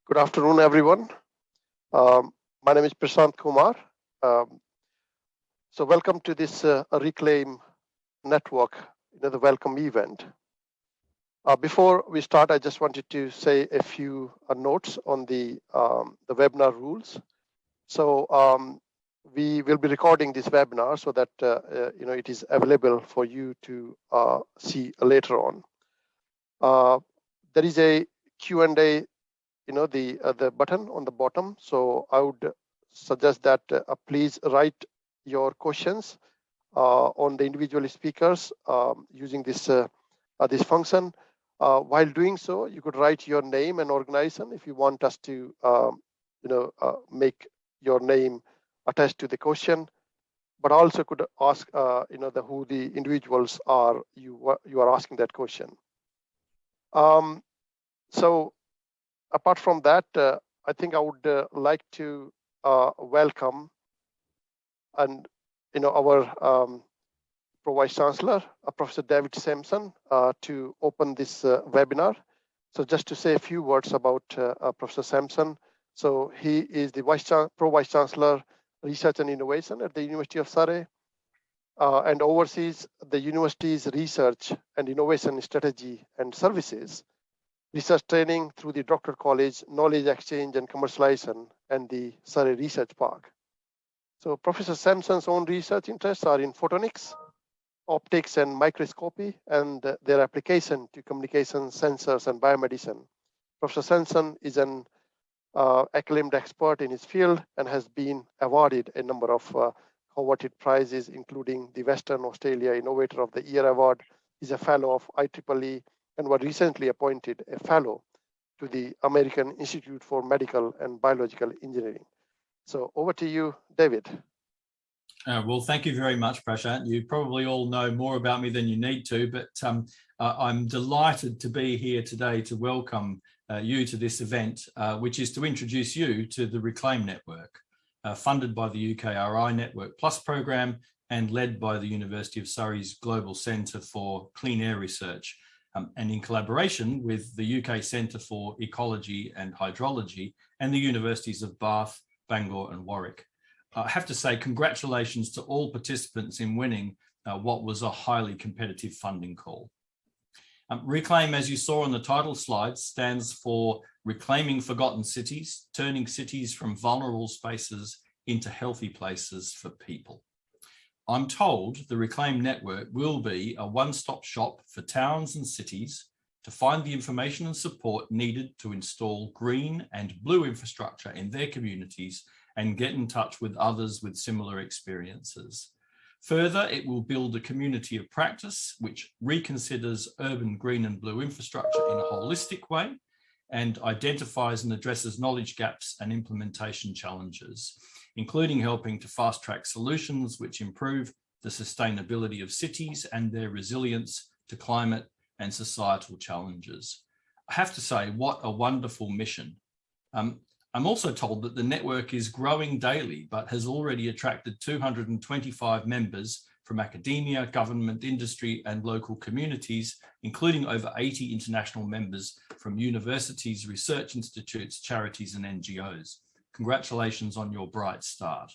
Good afternoon, everyone. My name is Prashant Kumar. So welcome to this Reclaim Network, the welcome event. Before we start, I just wanted to say a few notes on the webinar rules. So we will be recording this webinar so that it is available for you to see later on. There is a Q&A, the button on the bottom. So I would suggest that please write your questions on the individual speakers using this function. While doing so, you could write your name and organization if you want us to, make your name attached to the question, but also could ask, who the individuals are you are asking that question. So apart from that, I think I would like to welcome our Vice Chancellor, Professor David Sampson, to open this webinar. So just to say a few words about Professor Sampson. So he is the Vice Chancellor, Research and Innovation at the University of Surrey, and oversees the university's research and innovation strategy and services, research training through the Doctor College, knowledge exchange and commercialization, and the Surrey Research Park. So Professor Sampson's own research interests are in photonics, optics and microscopy, and their application to communication, sensors, and biomedicine. Professor Sampson is an acclaimed expert in his field and has been awarded a number of coveted prizes, including the Western Australia Innovator of the Year Award. He's a fellow of IEEE and was recently appointed a fellow to the American Institute for Medical and Biological Engineering. So over to you, David. Well, thank you very much, Prashant. You probably all know more about me than you need to, but I'm delighted to be here today to welcome you to this event, which is to introduce you to the Reclaim Network, funded by the UKRI Network Plus program and led by the University of Surrey's Global Centre for Clean Air Research, and in collaboration with the UK Centre for Ecology and Hydrology and the Universities of Bath, Bangor and Warwick. I have to say congratulations to all participants in winning what was a highly competitive funding call. Reclaim, as you saw on the title slide, stands for Reclaiming Forgotten Cities, Turning Cities from Vulnerable Spaces into Healthy Places for People. I'm told the Reclaim Network will be a one-stop shop for towns and cities to find the information and support needed to install green and blue infrastructure in their communities and get in touch with others with similar experiences. Further, it will build a community of practice which reconsiders urban green and blue infrastructure in a holistic way and identifies and addresses knowledge gaps and implementation challenges, including helping to fast-track solutions which improve the sustainability of cities and their resilience to climate and societal challenges. I have to say, what a wonderful mission. I'm also told that the network is growing daily, but has already attracted 225 members from academia, government, industry, and local communities, including over 80 international members from universities, research institutes, charities, and NGOs. Congratulations on your bright start.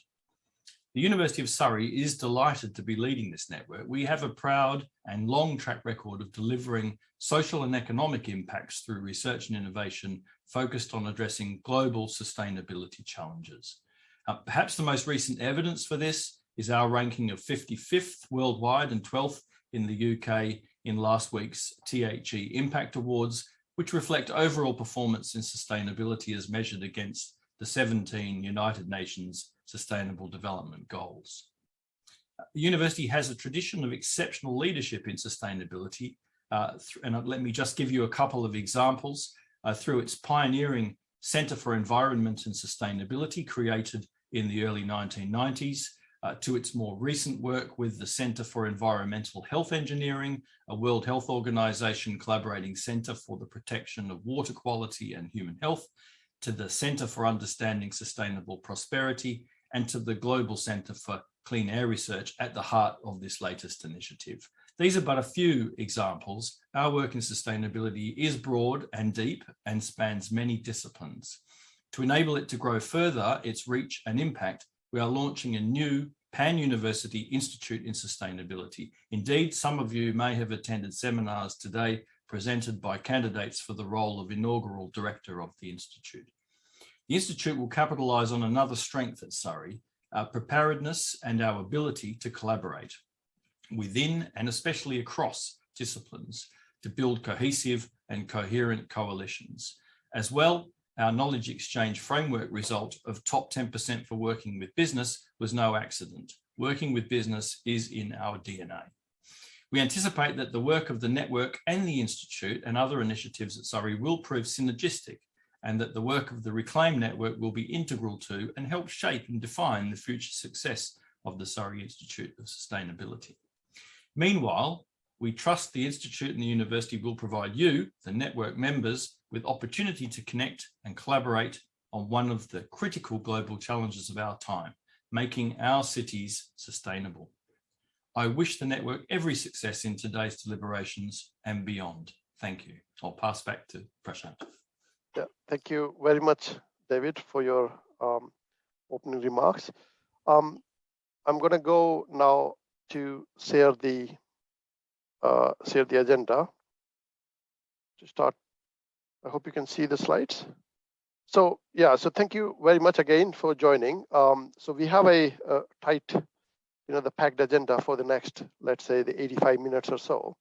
The University of Surrey is delighted to be leading this network. We have a proud and long track record of delivering social and economic impacts through research and innovation focused on addressing global sustainability challenges. Perhaps the most recent evidence for this is our ranking of 55th worldwide and 12th in the UK in last week's THE Impact Awards, which reflect overall performance in sustainability as measured against the 17 United Nations Sustainable Development Goals. The university has a tradition of exceptional leadership in sustainability, and let me just give you a couple of examples. Through its pioneering Centre for Environment and Sustainability, created in the early 1990s, to its more recent work with the Centre for Environmental Health Engineering, a World Health Organization collaborating centre for the protection of water quality and human health, to the Centre for Understanding Sustainable Prosperity, and to the Global Centre for clean air research at the heart of this latest initiative. These are but a few examples. Our work in sustainability is broad and deep and spans many disciplines. To enable it to grow further, its reach and impact, we are launching a new Pan-University Institute in Sustainability. Indeed, some of you may have attended seminars today presented by candidates for the role of inaugural director of the Institute. The Institute will capitalise on another strength at Surrey, our preparedness and our ability to collaborate within and especially across disciplines to build cohesive and coherent coalitions. As well, our knowledge exchange framework result of top 10% for working with business was no accident. Working with business is in our DNA. We anticipate that the work of the network and the Institute and other initiatives at Surrey will prove synergistic, and that the work of the Reclaim Network will be integral to and help shape and define the future success of the Surrey Institute of Sustainability. Meanwhile, we trust the Institute and the University will provide you, the network members, with opportunity to connect and collaborate on one of the critical global challenges of our time, making our cities sustainable. I wish the network every success in today's deliberations and beyond. Thank you. I'll pass back to Prashant. Yeah, thank you very much, David, for your opening remarks. I'm going to go now to share the agenda. To start, I hope you can see the slides. So thank you very much again for joining. So we have a tight, the packed agenda for the next, let's say, the 85 minutes or so.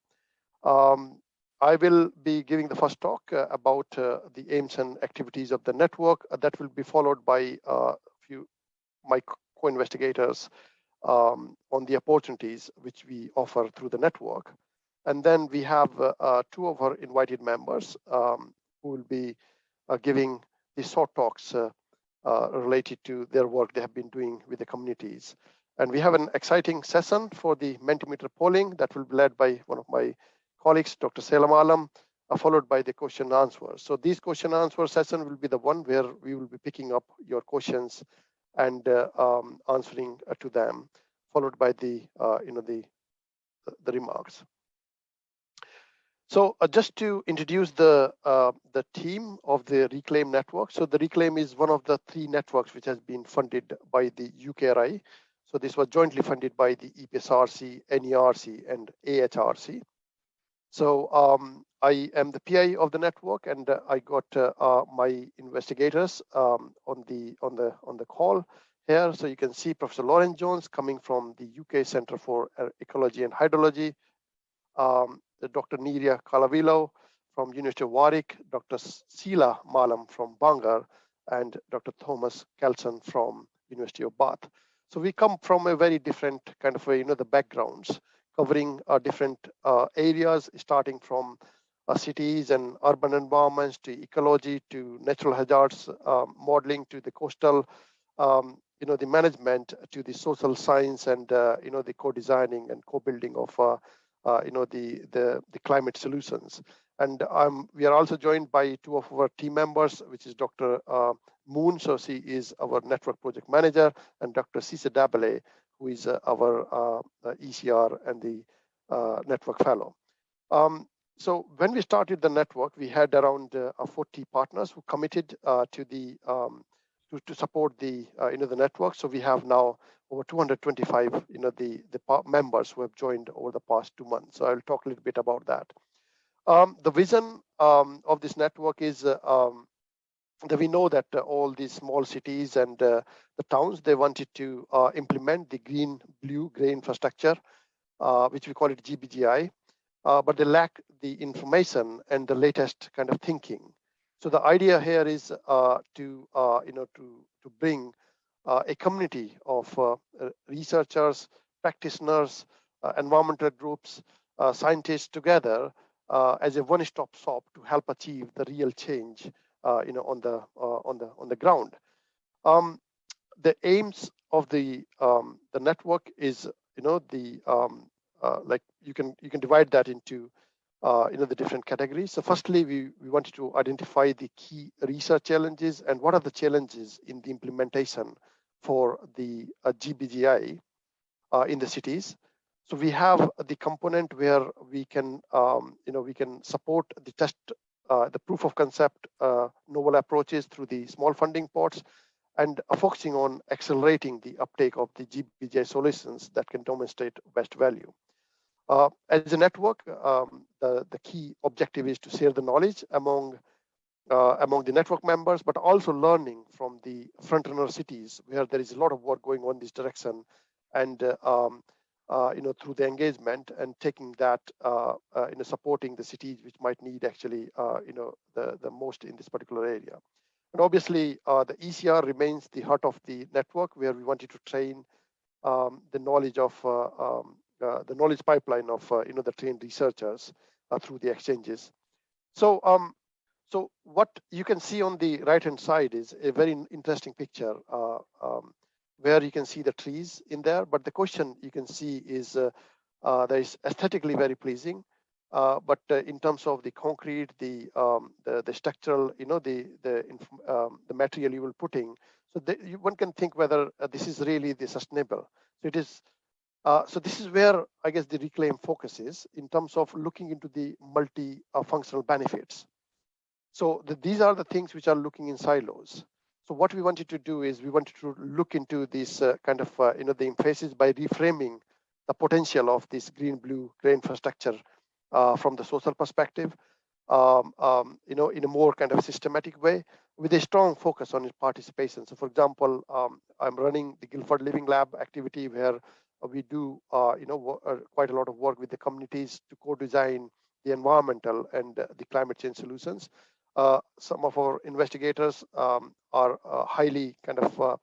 I will be giving the first talk about the aims and activities of the network. That will be followed by a few my co-investigators on the opportunities which we offer through the network. And then we have two of our invited members who will be giving the short talks related to their work they have been doing with the communities. And we have an exciting session for the Mentimeter polling that will be led by one of my colleagues, Dr. Shelagh Malham, followed by the question and answers. So these question and answer session will be the one where we will be picking up your questions and answering to them, followed by the remarks. So just to introduce the team of the Reclaim network. So the Reclaim is one of the three networks which has been funded by the UKRI. So this was jointly funded by the EPSRC, NERC, and AHRC. So I am the PI of the network, and I got my investigators on the call here. So you can see Professor Laurence Jones coming from the UK Centre for Ecology and Hydrology, Dr. Nerea Calvillo from University of Warwick, Dr. Shelagh Malham from Bangor, and Dr. Thomas Kjeldsen from University of Bath. So we come from a very different kind of the backgrounds, covering different areas, starting from cities and urban environments to ecology to natural hazards modeling to the coastal, the management to the social science and the co-designing and co-building of the climate solutions. And we are also joined by two of our team members, which is Dr. Moon, so she is our network project manager, and Dr. Cisse Dabele, who is our ECR and the network fellow. So when we started the network, we had around 40 partners who committed to support the the network. So we have now over 225 the members who have joined over the past 2 months. So I'll talk a little bit about that. The vision of this network is that we know that all these small cities and the towns, they wanted to implement the green-blue-grey infrastructure, which we call it GBGI, but they lack the information and the latest kind of thinking. So the idea here is to bring a community of researchers, practitioners, environmental groups, scientists together as a one-stop shop to help achieve the real change on the ground. The aims of the network is like you can divide that into the different categories. So firstly, we wanted to identify the key research challenges and what are the challenges in the implementation for the GBGI. in the cities. So we have the component where we can, we can support the test, the proof of concept, novel approaches through the small funding pots, and focusing on accelerating the uptake of the GBJ solutions that can demonstrate best value. As a network, the key objective is to share the knowledge among the network members, but also learning from the frontrunner cities where there is a lot of work going on in this direction, and through the engagement and taking that, supporting the cities which might need actually, the most in this particular area. And obviously, the ECR remains the heart of the network, where we wanted to train the knowledge of the knowledge pipeline of the trained researchers through the exchanges. So so what you can see on the right-hand side is a very interesting picture where you can see the trees in there. But the question you can see is that is aesthetically very pleasing. But in terms of the concrete, the structural, the material you will putting, so one can think whether this is really the sustainable. So it is. So this is where I guess the Reclaim focus is in terms of looking into the multi-functional benefits. So these are the things which are looking in silos. So what we wanted to do is we wanted to look into this kind of the emphasis by reframing the potential of this green-blue grey infrastructure from the social perspective, in a more kind of systematic way, with a strong focus on its participation. So, for example, I'm running the Guildford Living Lab activity where we do, quite a lot of work with the communities to co-design the environmental and the climate change solutions. Some of our investigators are highly kind of,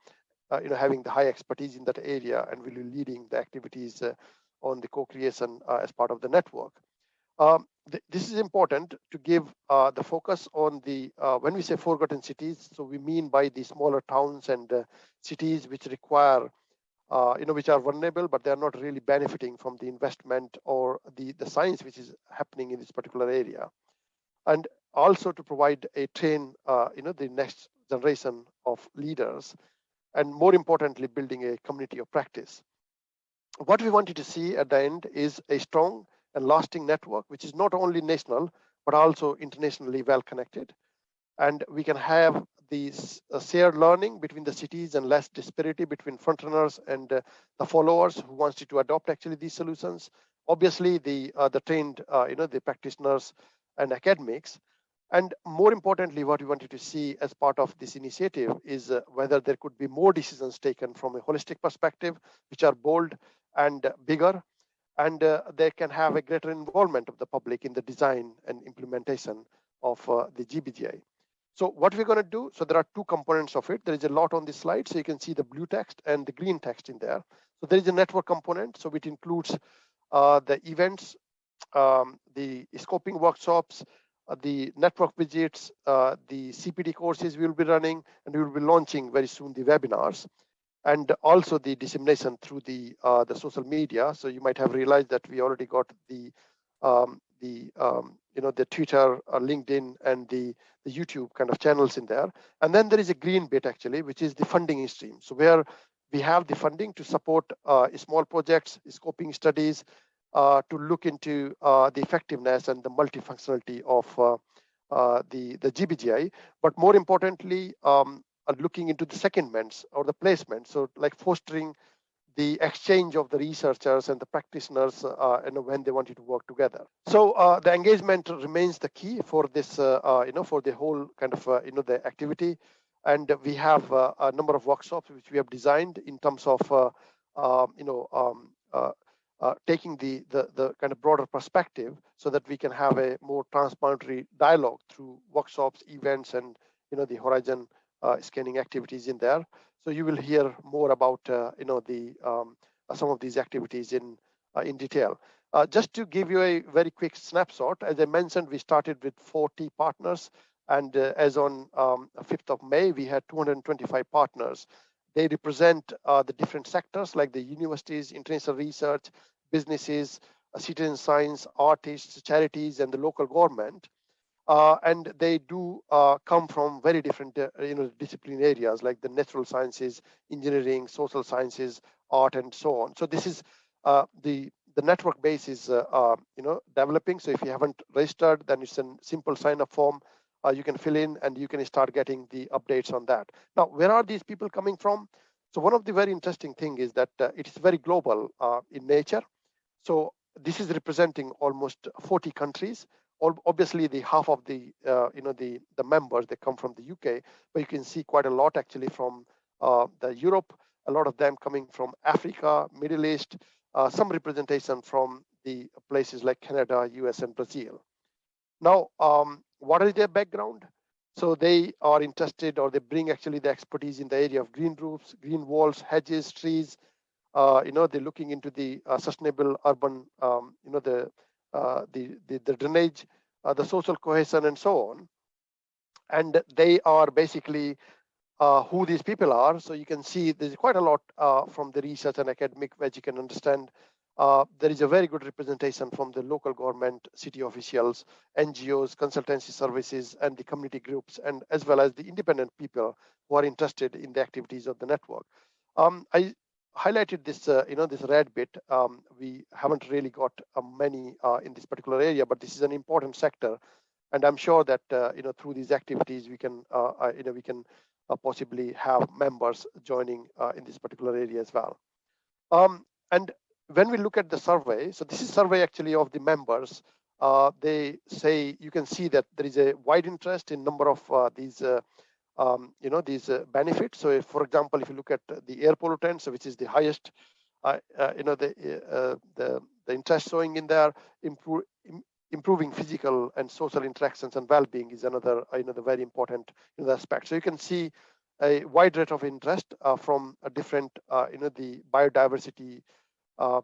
having the high expertise in that area, and will be leading the activities on the co-creation as part of the network. This is important to give the focus on the, when we say forgotten cities, so we mean by the smaller towns and cities which require, which are vulnerable, but they are not really benefiting from the investment or the science which is happening in this particular area. And also to provide a train, the next generation of leaders, and more importantly, building a community of practice. What we wanted to see at the end is a strong and lasting network, which is not only national, but also internationally well connected. And we can have these shared learning between the cities and less disparity between frontrunners and the followers who wants to adopt actually these solutions. Obviously, the trained, the practitioners and academics. And more importantly, what we wanted to see as part of this initiative is whether there could be more decisions taken from a holistic perspective, which are bold and bigger, and they can have a greater involvement of the public in the design and implementation of the GBGI. So what we're going to do, so there are two components of it. There is a lot on this slide, so you can see the blue text and the green text in there. So there is a network component, so it includes the events, the scoping workshops, the network visits, the CPD courses we will be running, and we will be launching very soon the webinars, and also the dissemination through the social media. So you might have realized that we already got the Twitter, LinkedIn, and the YouTube kind of channels in there. And then there is a green bit actually, which is the funding stream. So where we have the funding to support small projects, scoping studies, to look into the effectiveness and the multifunctionality of the GBGI, but more importantly, looking into the secondments or the placements. So like fostering the exchange of the researchers and the practitioners when they wanted to work together. So the engagement remains the key for this, for the whole kind of, the activity. And we have a number of workshops which we have designed in terms of, taking the kind of broader perspective so that we can have a more transparent dialogue through workshops, events, and the horizon scanning activities in there. So you will hear more about some of these activities in detail. Just to give you a very quick snapshot, as I mentioned, we started with 40 partners, and as on 5th of May, we had 225 partners. They represent the different sectors like the universities, international research, businesses, citizen science, artists, charities, and the local government. And they do come from very different discipline areas like the natural sciences, engineering, social sciences, art, and so on. So this is the network base is developing. So if you haven't registered, then it's a simple sign up form. You can fill in and you can start getting the updates on that. Now, where are these people coming from? So one of the very interesting thing is that it is very global in nature. So this is representing almost 40 countries. Obviously, the half of the the members, they come from the UK, but you can see quite a lot actually from the Europe. A lot of them coming from Africa, Middle East, some representation from the places like Canada, US, and Brazil. Now, what is their background? So they are interested, or they bring actually the expertise in the area of green roofs, green walls, hedges, trees. They're looking into the sustainable urban, the drainage, the social cohesion, and so on. And they are basically who these people are. So you can see there's quite a lot from the research and academic which you can understand. There is a very good representation from the local government, city officials, NGOs, consultancy services, and the community groups, and as well as the independent people who are interested in the activities of the network. I highlighted this, this red bit. We haven't really got many in this particular area, but this is an important sector, and I'm sure that through these activities we can possibly have members joining in this particular area as well. And when we look at the survey, so this is survey actually of the members. They say you can see that there is a wide interest in number of these benefits. So, if, for example, if you look at the air pollutants, which is the highest, the interest showing in there, improving physical and social interactions and well-being is another the very important aspect. So you can see a wide rate of interest from a different the biodiversity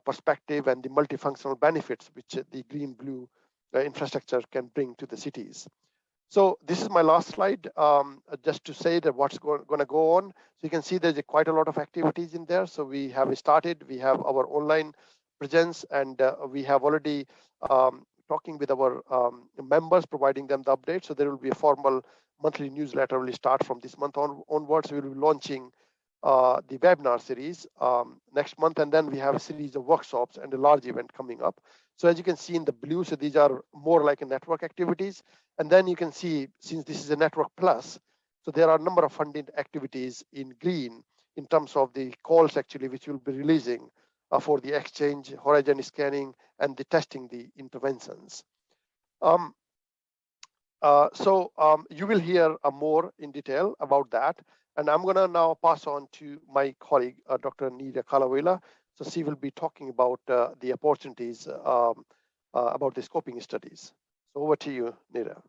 perspective and the multifunctional benefits which the green blue infrastructure can bring to the cities. So this is my last slide, just to say that what's going to go on. So you can see there's quite a lot of activities in there. So we have started, we have our online presence, and we have already talking with our members, providing them the update. So there will be a formal monthly newsletter will start from this month onwards. We will be launching the webinar series next month, and then we have a series of workshops and a large event coming up. So as you can see in the blue, so these are more like a network activities. And then you can see, since this is a network plus, so there are a number of funded activities in green in terms of the calls actually, which we'll be releasing for the exchange, horizon scanning, and the testing the interventions. You will hear more in detail about that. And I'm going to now pass on to my colleague, Dr. Nerea Calvillo. So she will be talking about the opportunities about the scoping studies. So over to you, Nerea.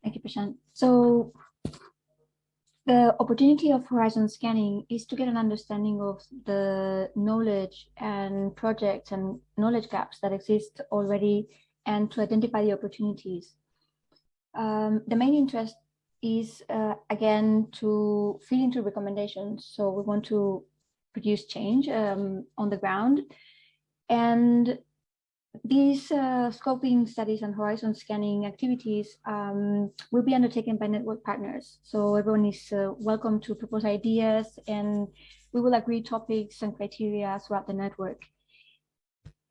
Thank you, Prashant. So the opportunity of horizon scanning is to get an understanding of the knowledge and projects and knowledge gaps that exist already, and to identify the opportunities. The main interest is, again, to feed into recommendations. So we want to produce change on the ground. And these scoping studies and horizon scanning activities will be undertaken by network partners. So everyone is welcome to propose ideas, and we will agree topics and criteria throughout the network.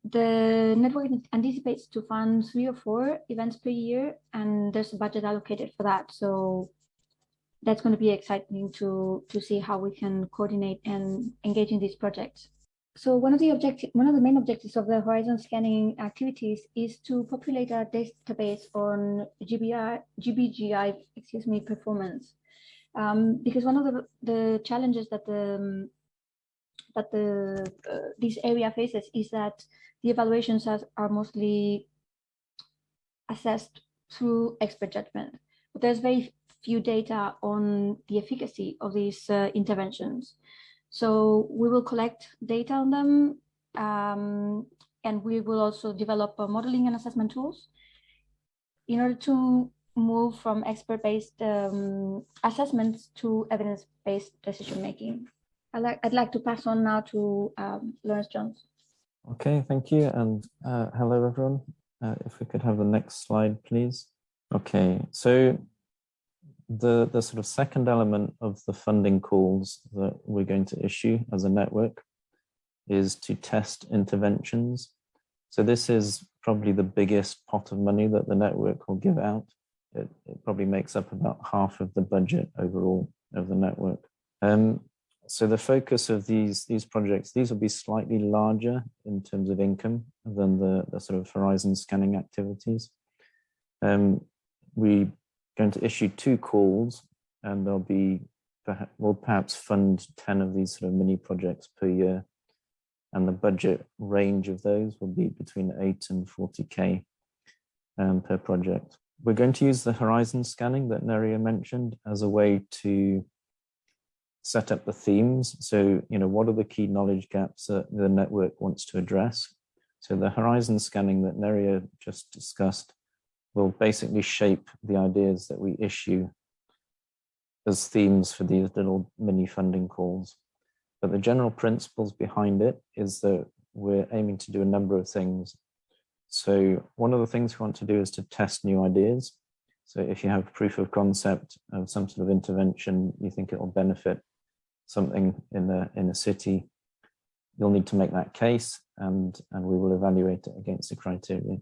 The network anticipates to fund 3 or 4 events per year, and there's a budget allocated for that. So that's going to be exciting to see how we can coordinate and engage in these projects. So one of the main objectives of the horizon scanning activities is to populate a database on GBGI performance, because one of the challenges that this area faces is that the evaluations are mostly assessed through expert judgment, but there's very few data on the efficacy of these interventions. So we will collect data on them, and we will also develop modeling and assessment tools in order to move from expert-based assessments to evidence-based decision-making. I'd like to pass on now to Laurence Jones. Okay, thank you, and hello everyone. If we could have the next slide, please. Okay, so the sort of second element of the funding calls that we're going to issue as a network is to test interventions. So this is probably the biggest pot of money that the network will give out. It probably makes up about half of the budget overall of the network. So the focus of these projects, these will be slightly larger in terms of income than the sort of horizon scanning activities. We're going to issue 2 calls, and we'll perhaps fund 10 of these sort of mini projects per year. And the budget range of those will be between 8 and 40K per project. We're going to use the horizon scanning that Nerea mentioned as a way to set up the themes. So, what are the key knowledge gaps that the network wants to address? So the horizon scanning that Nerea just discussed will basically shape the ideas that we issue as themes for these little mini funding calls. But the general principles behind it is that we're aiming to do a number of things. So one of the things we want to do is to test new ideas. So if you have proof of concept of some sort of intervention, you think it will benefit something in a city, you'll need to make that case, and we will evaluate it against the criteria.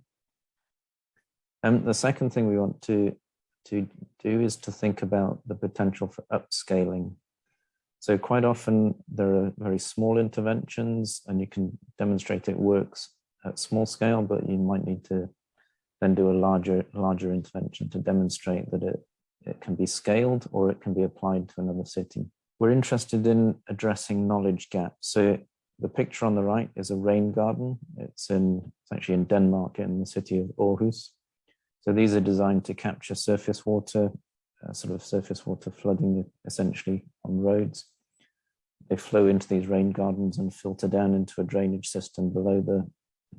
The second thing we want to do is to think about the potential for upscaling. So quite often there are very small interventions and you can demonstrate it works at small scale, but you might need to then do a larger intervention to demonstrate that it can be scaled or it can be applied to another city. We're interested in addressing knowledge gaps. So the picture on the right is a rain garden. It's actually in Denmark, in the city of Aarhus. So these are designed to capture surface water, sort of surface water flooding essentially on roads. They flow into these rain gardens and filter down into a drainage system below the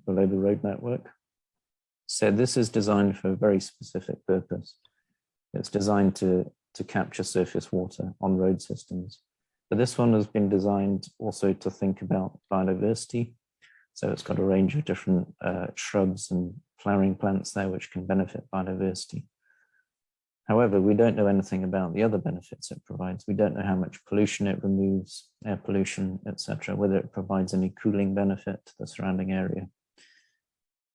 road network. So this is designed for a very specific purpose. It's designed to capture surface water on road systems. But this one has been designed also to think about biodiversity. So it's got a range of different shrubs and flowering plants there which can benefit biodiversity. However, we don't know anything about the other benefits it provides. We don't know how much pollution it removes, air pollution, etc., whether it provides any cooling benefit to the surrounding area.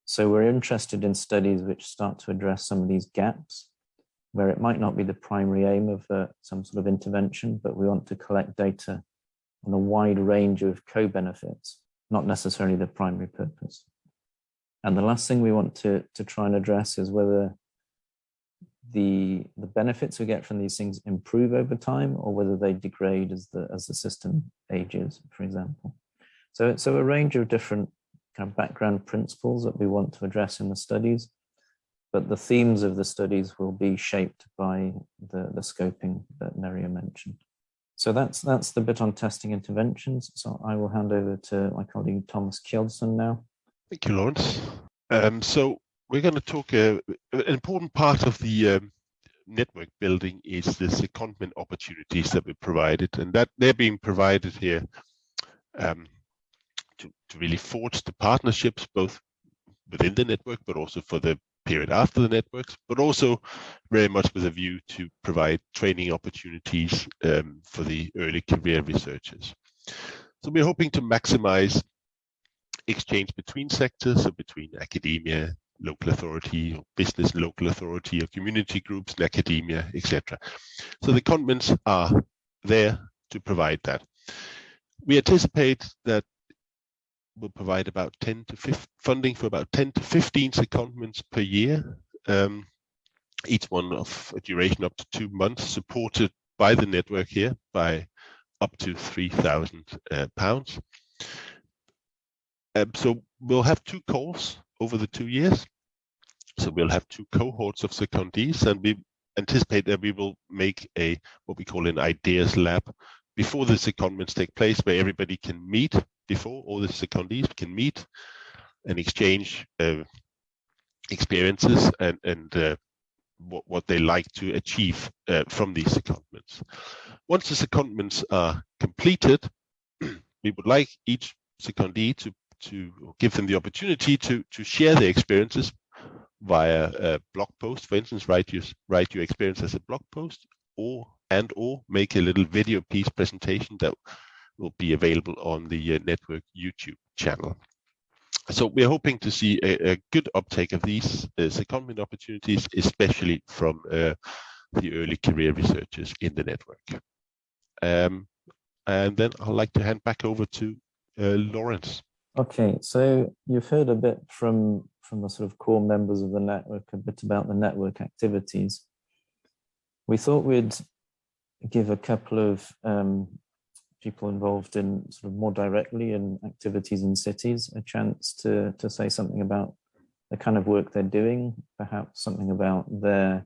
So we're interested in studies which start to address some of these gaps, where it might not be the primary aim of some sort of intervention, but we want to collect data on a wide range of co-benefits, not necessarily the primary purpose. And the last thing we want to try and address is whether the benefits we get from these things improve over time or whether they degrade as the system ages, for example. So a range of different kind of background principles that we want to address in the studies, but the themes of the studies will be shaped by the scoping that Nerea mentioned. So that's the bit on testing interventions. So I will hand over to my colleague Thomas Kjeldsen now. Thank you, Laurence. So we're going to talk, an important part of the network building is the secondment opportunities that we provided, and that they're being provided here to really forge the partnerships, both within the network, but also for the period after the networks, but also very much with a view to provide training opportunities for the early career researchers. So we're hoping to maximize exchange between sectors, so between academia, local authority, or business local authority, or community groups and academia, etc. So the secondments are there to provide that. We anticipate that we'll provide about funding for about 10 to 15 secondments per year, each one of a duration up to 2 months, supported by the network here by up to £3,000. So we'll have 2 calls over the 2 years. So we'll have 2 cohorts of secondees, and we anticipate that we will make what we call an ideas lab before the secondments take place, where everybody can meet, before all the secondees can meet and exchange experiences and what they like to achieve from these secondments. Once the secondments are completed, we would like each secondee to give them the opportunity to share their experiences via a blog post. For instance, write your experience as a blog post, or make a little video piece presentation that will be available on the network YouTube channel. So we're hoping to see a good uptake of these secondment opportunities, especially from the early career researchers in the network. And then I'd like to hand back over to Laurence. Okay, so you've heard a bit from the sort of core members of the network, a bit about the network activities. We thought we'd give a couple of people involved in sort of more directly in activities in cities a chance to say something about the kind of work they're doing, perhaps something about their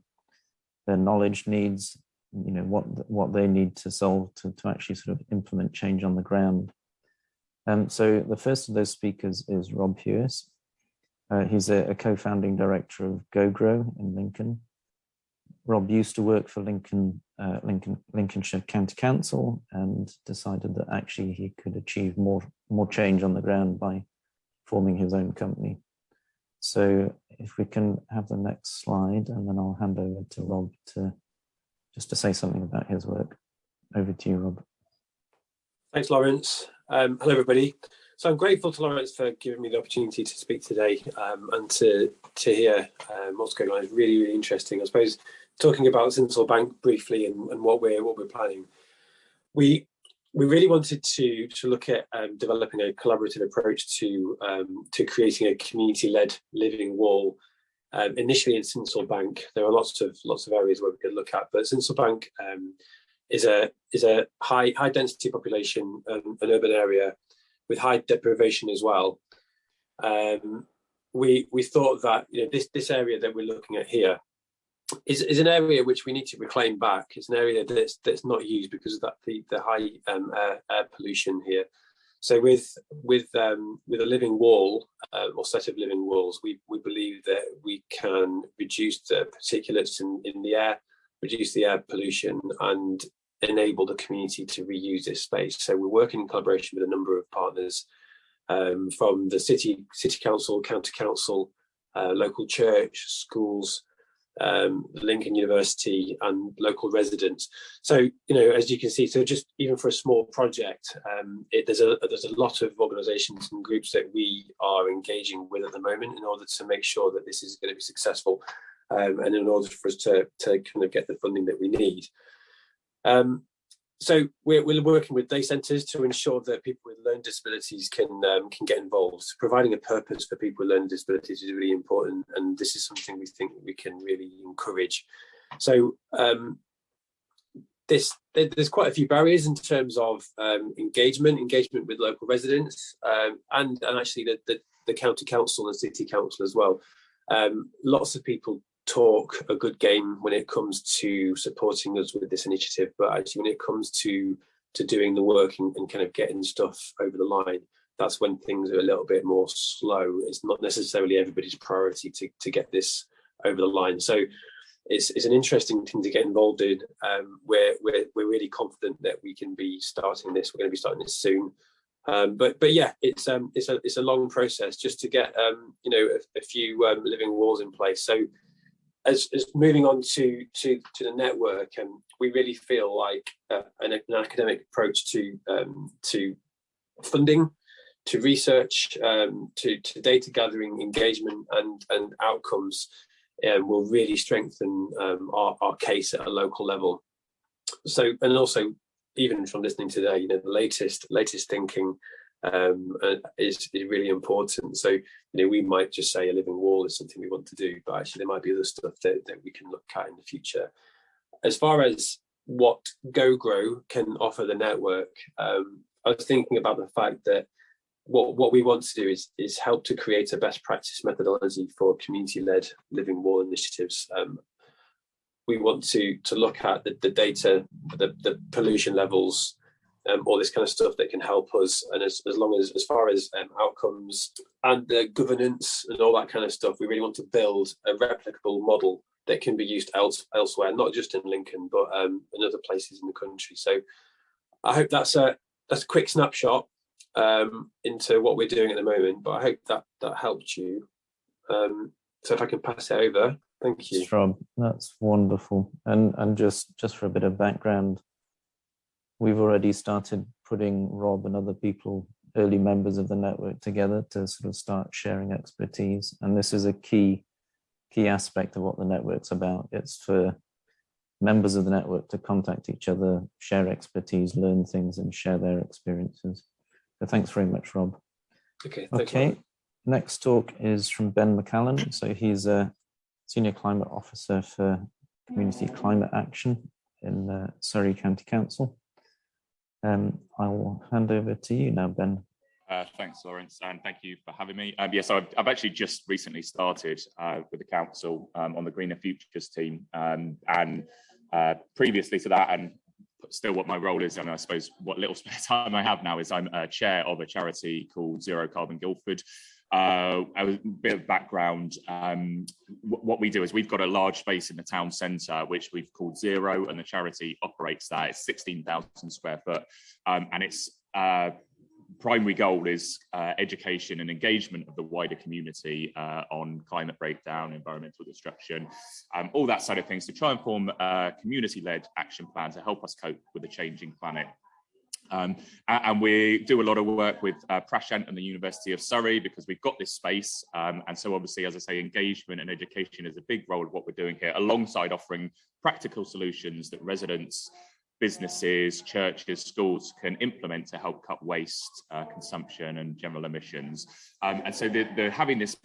knowledge needs, you know, what they need to solve to actually sort of implement change on the ground. So the first of those speakers is Rob Hewis. He's a co-founding director of CoGro in Lincoln. Rob used to work for Lincolnshire County Council and decided that actually he could achieve more change on the ground by forming his own company. So if we can have the next slide, and then I'll hand over to Rob just to say something about his work. Over to you, Rob. Thanks, Laurence. Hello, everybody. So I'm grateful to Laurence for giving me the opportunity to speak today and to hear what's going on. It's really, really interesting. I suppose talking about Sinsel Bank briefly and what we're planning. We really wanted to look at developing a collaborative approach to creating a community-led living wall. Initially in Sinsel Bank, there are lots of areas where we could look at, but Sinsel Bank is a high density population, an urban area with high deprivation as well. We thought that, you know, this area that we're looking at here is an area which we need to reclaim back. It's an area that's not used because of the high air pollution here. So with a living wall or set of living walls, we believe that we can reduce the particulates in the air, reduce the air pollution, and enable the community to reuse this space. So we're working in collaboration with a number of partners from the city council, county council, local church, schools, Lincoln University, and local residents. So, you know, as you can see, so just even for a small project, there's a lot of organisations and groups that we are engaging with at the moment in order to make sure that this is going to be successful, and in order for us to kind of get the funding that we need. So we're working with day centres to ensure that people with learning disabilities can get involved. Providing a purpose for people with learning disabilities is really important, and this is something we think we can really encourage. So there's quite a few barriers in terms of engagement with local residents, and actually the county council and city council as well. Lots of people talk a good game when it comes to supporting us with this initiative, but actually when it comes to doing the work and kind of getting stuff over the line, that's when things are a little bit more slow. It's not necessarily everybody's priority to get this over the line. So it's an interesting thing to get involved in. We're really confident that we can be starting this. We're going to be starting this soon. But yeah, it's a long process just to get you know, a few living walls in place. So as moving on to the network, we really feel like an academic approach to funding, to research, to data gathering, engagement, and outcomes will really strengthen our case at a local level. So, and also even from listening today, you know, the latest thinking is really important. So, you know, we might just say a living wall is something we want to do, but actually there might be other stuff that we can look at in the future. As far as what CoGro can offer the network, I was thinking about the fact that what we want to do is help to create a best practice methodology for community-led living wall initiatives. We want to look at the data, the pollution levels, all this kind of stuff that can help us. And as far as outcomes and the governance and all that kind of stuff, we really want to build a replicable model that can be used elsewhere, not just in Lincoln, but in other places in the country. So I hope that's a quick snapshot into what we're doing at the moment, but I hope that helped you. So if I can pass it over, thank you. Rob, that's wonderful. And just for a bit of background, we've already started putting Rob and other people, early members of the network, together to sort of start sharing expertise. And this is a key aspect of what the network's about. It's for members of the network to contact each other, share expertise, learn things, and share their experiences. So thanks very much, Rob. Okay. Okay. Next talk is from Ben McCallan. So he's a Senior Climate Officer for Community Climate Action in Surrey County Council. I will hand over to you now, Ben. Thanks, Laurence, and thank you for having me. Yes, I've actually just recently started with the council on the Greener Futures team, and previously to that, and still what my role is, and I suppose what little spare time I have now, is I'm chair of a charity called Zero Carbon Guildford. A bit of background, what we do is we've got a large space in the town centre which we've called Zero, and the charity operates that. It's 16,000 square foot, and its primary goal is education and engagement of the wider community on climate breakdown, environmental destruction, all that side of things, to try and form a community-led action plan to help us cope with the changing planet. And we do a lot of work with Prashant and the University of Surrey, because we've got this space. And so obviously, as I say, engagement and education is a big role of what we're doing here, alongside offering practical solutions that residents, businesses, churches, schools can implement to help cut waste, consumption and general emissions. And so having this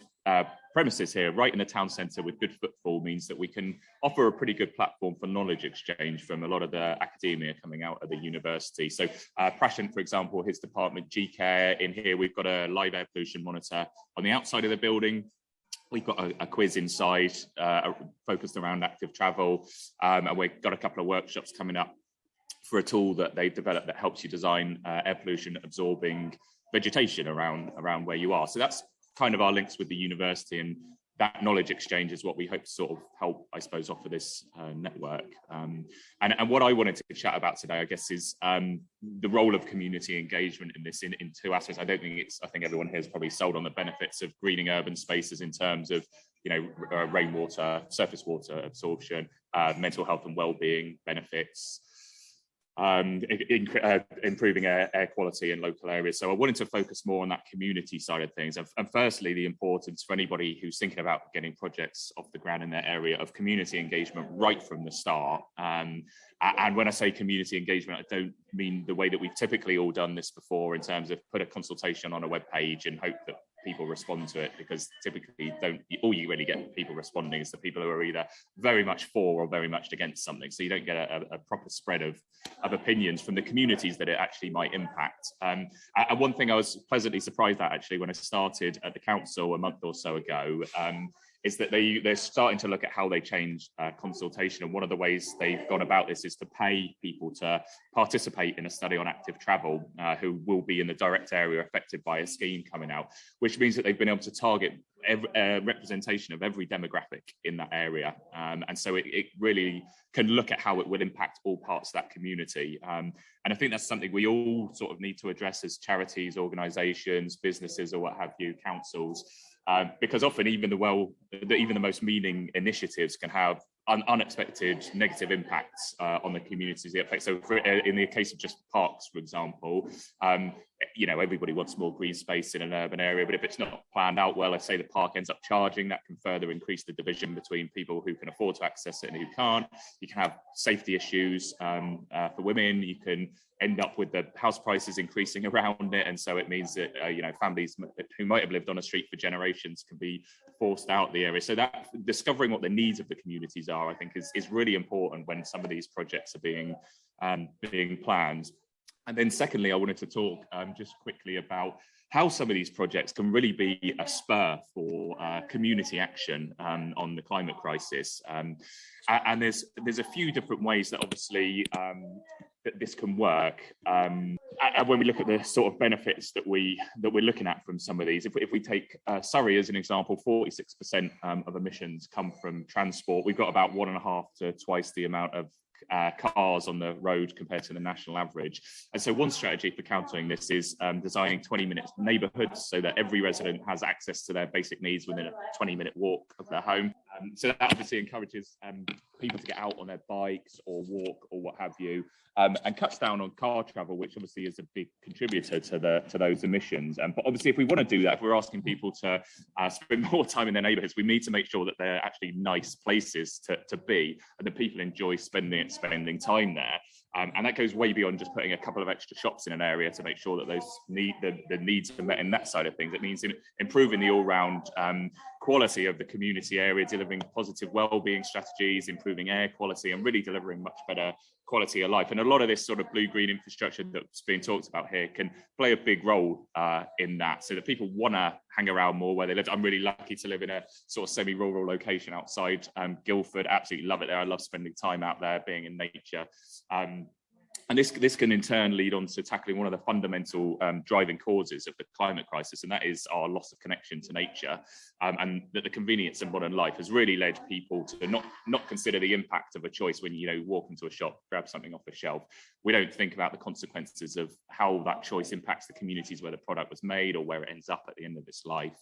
premises here right in the town centre with good footfall means that we can offer a pretty good platform for knowledge exchange from a lot of the academia coming out of the university. So Prashant, for example, his department, GCare, in here we've got a live air pollution monitor on the outside of the building. We've got a quiz inside focused around active travel, and we've got a couple of workshops coming up for a tool that they've developed that helps you design air pollution absorbing vegetation around where you are. So that's kind of our links with the university, and that knowledge exchange is what we hope to sort of help, I suppose, offer this network. And what I wanted to chat about today, I guess, is the role of community engagement in this in two aspects. I think everyone here is probably sold on the benefits of greening urban spaces in terms of, rainwater, surface water absorption, mental health and well-being benefits, improving air quality in local areas. So I wanted to focus more on that community side of things, and firstly the importance for anybody who's thinking about getting projects off the ground in their area of community engagement right from the start. And when I say community engagement, I don't mean the way that we've typically all done this before, in terms of put a consultation on a web page and hope that people respond to it, because typically all you really get people responding is the people who are either very much for or very much against something. So you don't get a proper spread of opinions from the communities that it actually might impact. And one thing I was pleasantly surprised at, actually, when I started at the council a month or so ago, is that they're starting to look at how they change consultation. And one of the ways they've gone about this is to pay people to participate in a study on active travel who will be in the direct area affected by a scheme coming out, which means that they've been able to target representation of every demographic in that area. And so it really can look at how it would impact all parts of that community. And I think that's something we all sort of need to address as charities, organisations, businesses, or what have you, councils. Because often even the most meaning initiatives can have unexpected negative impacts on the communities they affect. So in the case of just parks, for example, everybody wants more green space in an urban area, but if it's not planned out well, let's say the park ends up charging, that can further increase the division between people who can afford to access it and who can't. You can have safety issues for women. You can end up with the house prices increasing around it, and so it means that families who might have lived on a street for generations can be forced out the area. So that discovering what the needs of the communities are, I think, is really important when some of these projects are being planned. And then secondly, I wanted to talk just quickly about how some of these projects can really be a spur for community action on the climate crisis. And there's a few different ways that obviously that this can work. And when we look at the sort of benefits that we're looking at from some of these, if we take Surrey as an example, 46% of emissions come from transport. We've got about 1.5 to twice the amount of cars on the road compared to the national average. And so one strategy for countering this is designing 20-minute neighbourhoods so that every resident has access to their basic needs within a 20-minute walk of their home. So that obviously encourages people to get out on their bikes or walk or what have you, and cuts down on car travel, which obviously is a big contributor to those emissions. But obviously, if we want to do that, if we're asking people to spend more time in their neighbourhoods, we need to make sure that they're actually nice places to be, and that people enjoy spending time there. And that goes way beyond just putting a couple of extra shops in an area to make sure that those the needs are met in that side of things. It means improving the all-round quality of the community area, delivering positive well-being strategies, improving air quality, and really delivering much better quality of life. And a lot of this sort of blue-green infrastructure that's being talked about here can play a big role in that, so that people want to hang around more where they live. I'm really lucky to live in a sort of semi-rural location outside Guildford. Absolutely love it there. I love spending time out there, being in nature. And this can in turn lead on to tackling one of the fundamental driving causes of the climate crisis, and that is our loss of connection to nature, and that the convenience of modern life has really led people to not consider the impact of a choice. When you walk into a shop, grab something off the shelf, we don't think about the consequences of how that choice impacts the communities where the product was made or where it ends up at the end of its life.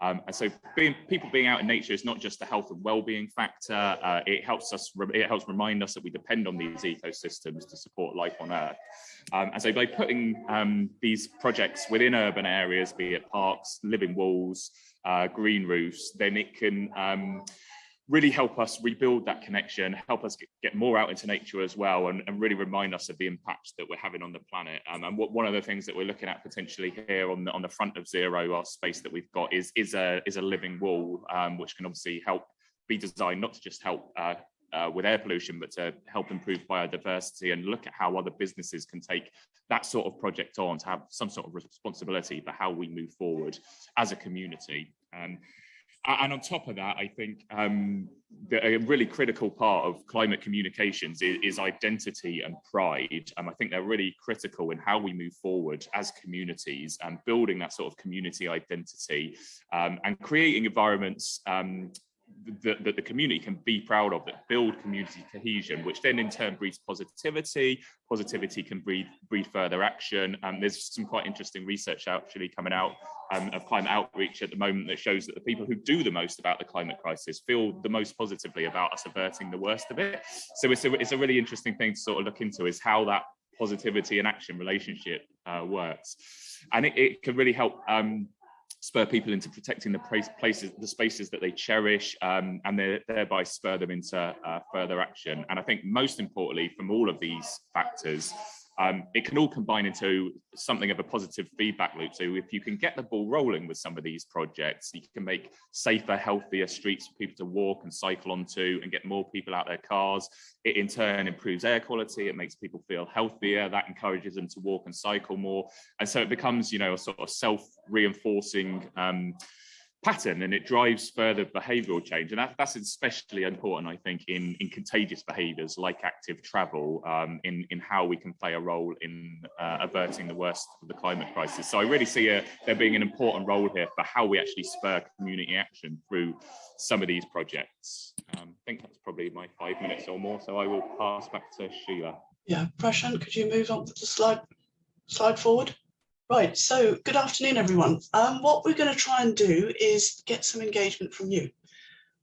And so people being out in nature is not just a health and well-being factor. It helps remind us that we depend on these ecosystems to support life on Earth. And so by putting these projects within urban areas, be it parks, living walls, green roofs, then it can really help us rebuild that connection, help us get more out into nature as well, and really remind us of the impact that we're having on the planet. And one of the things that we're looking at potentially here on the front of Zero, our space that we've got, is a living wall, which can obviously help be designed not to just help with air pollution, but to help improve biodiversity, and look at how other businesses can take that sort of project on to have some sort of responsibility for how we move forward as a community. And on top of that, I think a really critical part of climate communications is identity and pride. I think they're really critical in how we move forward as communities, and building that sort of community identity, and creating environments that the community can be proud of, that build community cohesion, which then in turn breeds positivity. Positivity can breed further action. There's some quite interesting research actually coming out of climate outreach at the moment that shows that the people who do the most about the climate crisis feel the most positively about us averting the worst of it. So it's a really interesting thing to sort of look into, is how that positivity and action relationship works. And it can really help spur people into protecting the spaces that they cherish, and thereby spur them into further action. And I think most importantly, from all of these factors, it can all combine into something of a positive feedback loop. So if you can get the ball rolling with some of these projects, you can make safer, healthier streets for people to walk and cycle onto, and get more people out their cars. It in turn improves air quality. It makes people feel healthier. That encourages them to walk and cycle more. And so it becomes, a sort of self-reinforcing pattern, and it drives further behavioural change. And that's especially important, I think, in contagious behaviours like active travel, in how we can play a role in averting the worst of the climate crisis. So I really see there being an important role here for how we actually spur community action through some of these projects. I think that's probably my 5 minutes or more, so I will pass back to Sheila. Yeah, Prashant, could you move on to the slide forward? Right, so good afternoon, everyone. What we're going to try and do is get some engagement from you,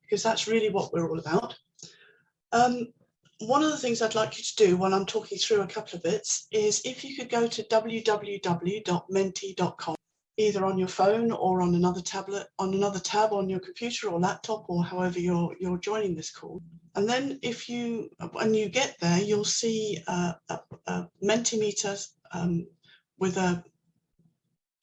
because that's really what we're all about. One of the things I'd like you to do while I'm talking through a couple of bits is if you could go to www.menti.com, either on your phone or on another tablet, on another tab on your computer or laptop, or however you're joining this call. And then when you get there, you'll see a Mentimeter with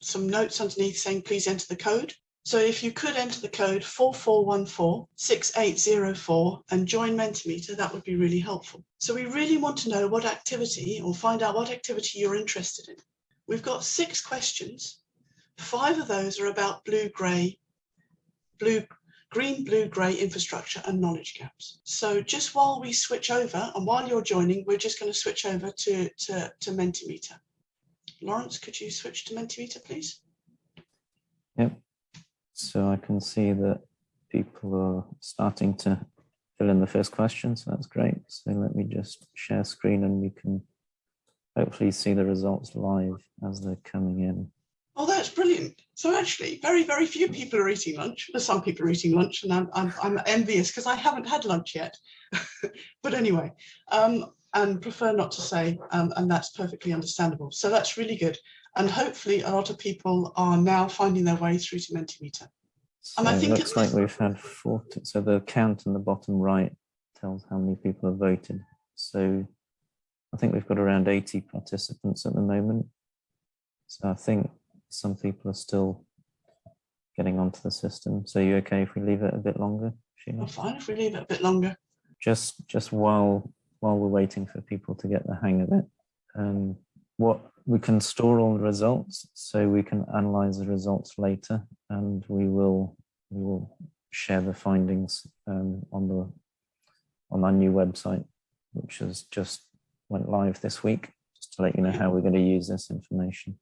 some notes underneath saying please enter the code. So if you could enter the code 44146804 and join Mentimeter, that would be really helpful. So we really want to know what activity, or find out what activity you're interested in. We've got 6 questions. 5 of those are about green, blue, grey infrastructure and knowledge gaps. So just while we switch over, and while you're joining, we're just going to switch over to Mentimeter. Laurence, could you switch to Mentimeter, please? Yep. So I can see that people are starting to fill in the first question, so that's great. So let me just share screen, and we can hopefully see the results live as they're coming in. Oh, that's brilliant. So actually, very, very few people are eating lunch. Well, some people are eating lunch, and I'm envious because I haven't had lunch yet. But anyway, and prefer not to say, and that's perfectly understandable. So that's really good. And hopefully a lot of people are now finding their way through to Mentimeter. So And I think it looks like we've had 40. So the count in the bottom right tells how many people have voted. So I think we've got around 80 participants at the moment. So I think some people are still getting onto the system. So you okay if we leave it a bit longer, Sheila? I'm fine if we leave it a bit longer. Just while we're waiting for people to get the hang of it, what we can store all the results, so we can analyze the results later, and we will share the findings on our new website, which has just went live this week, just to let you know how we're going to use this information.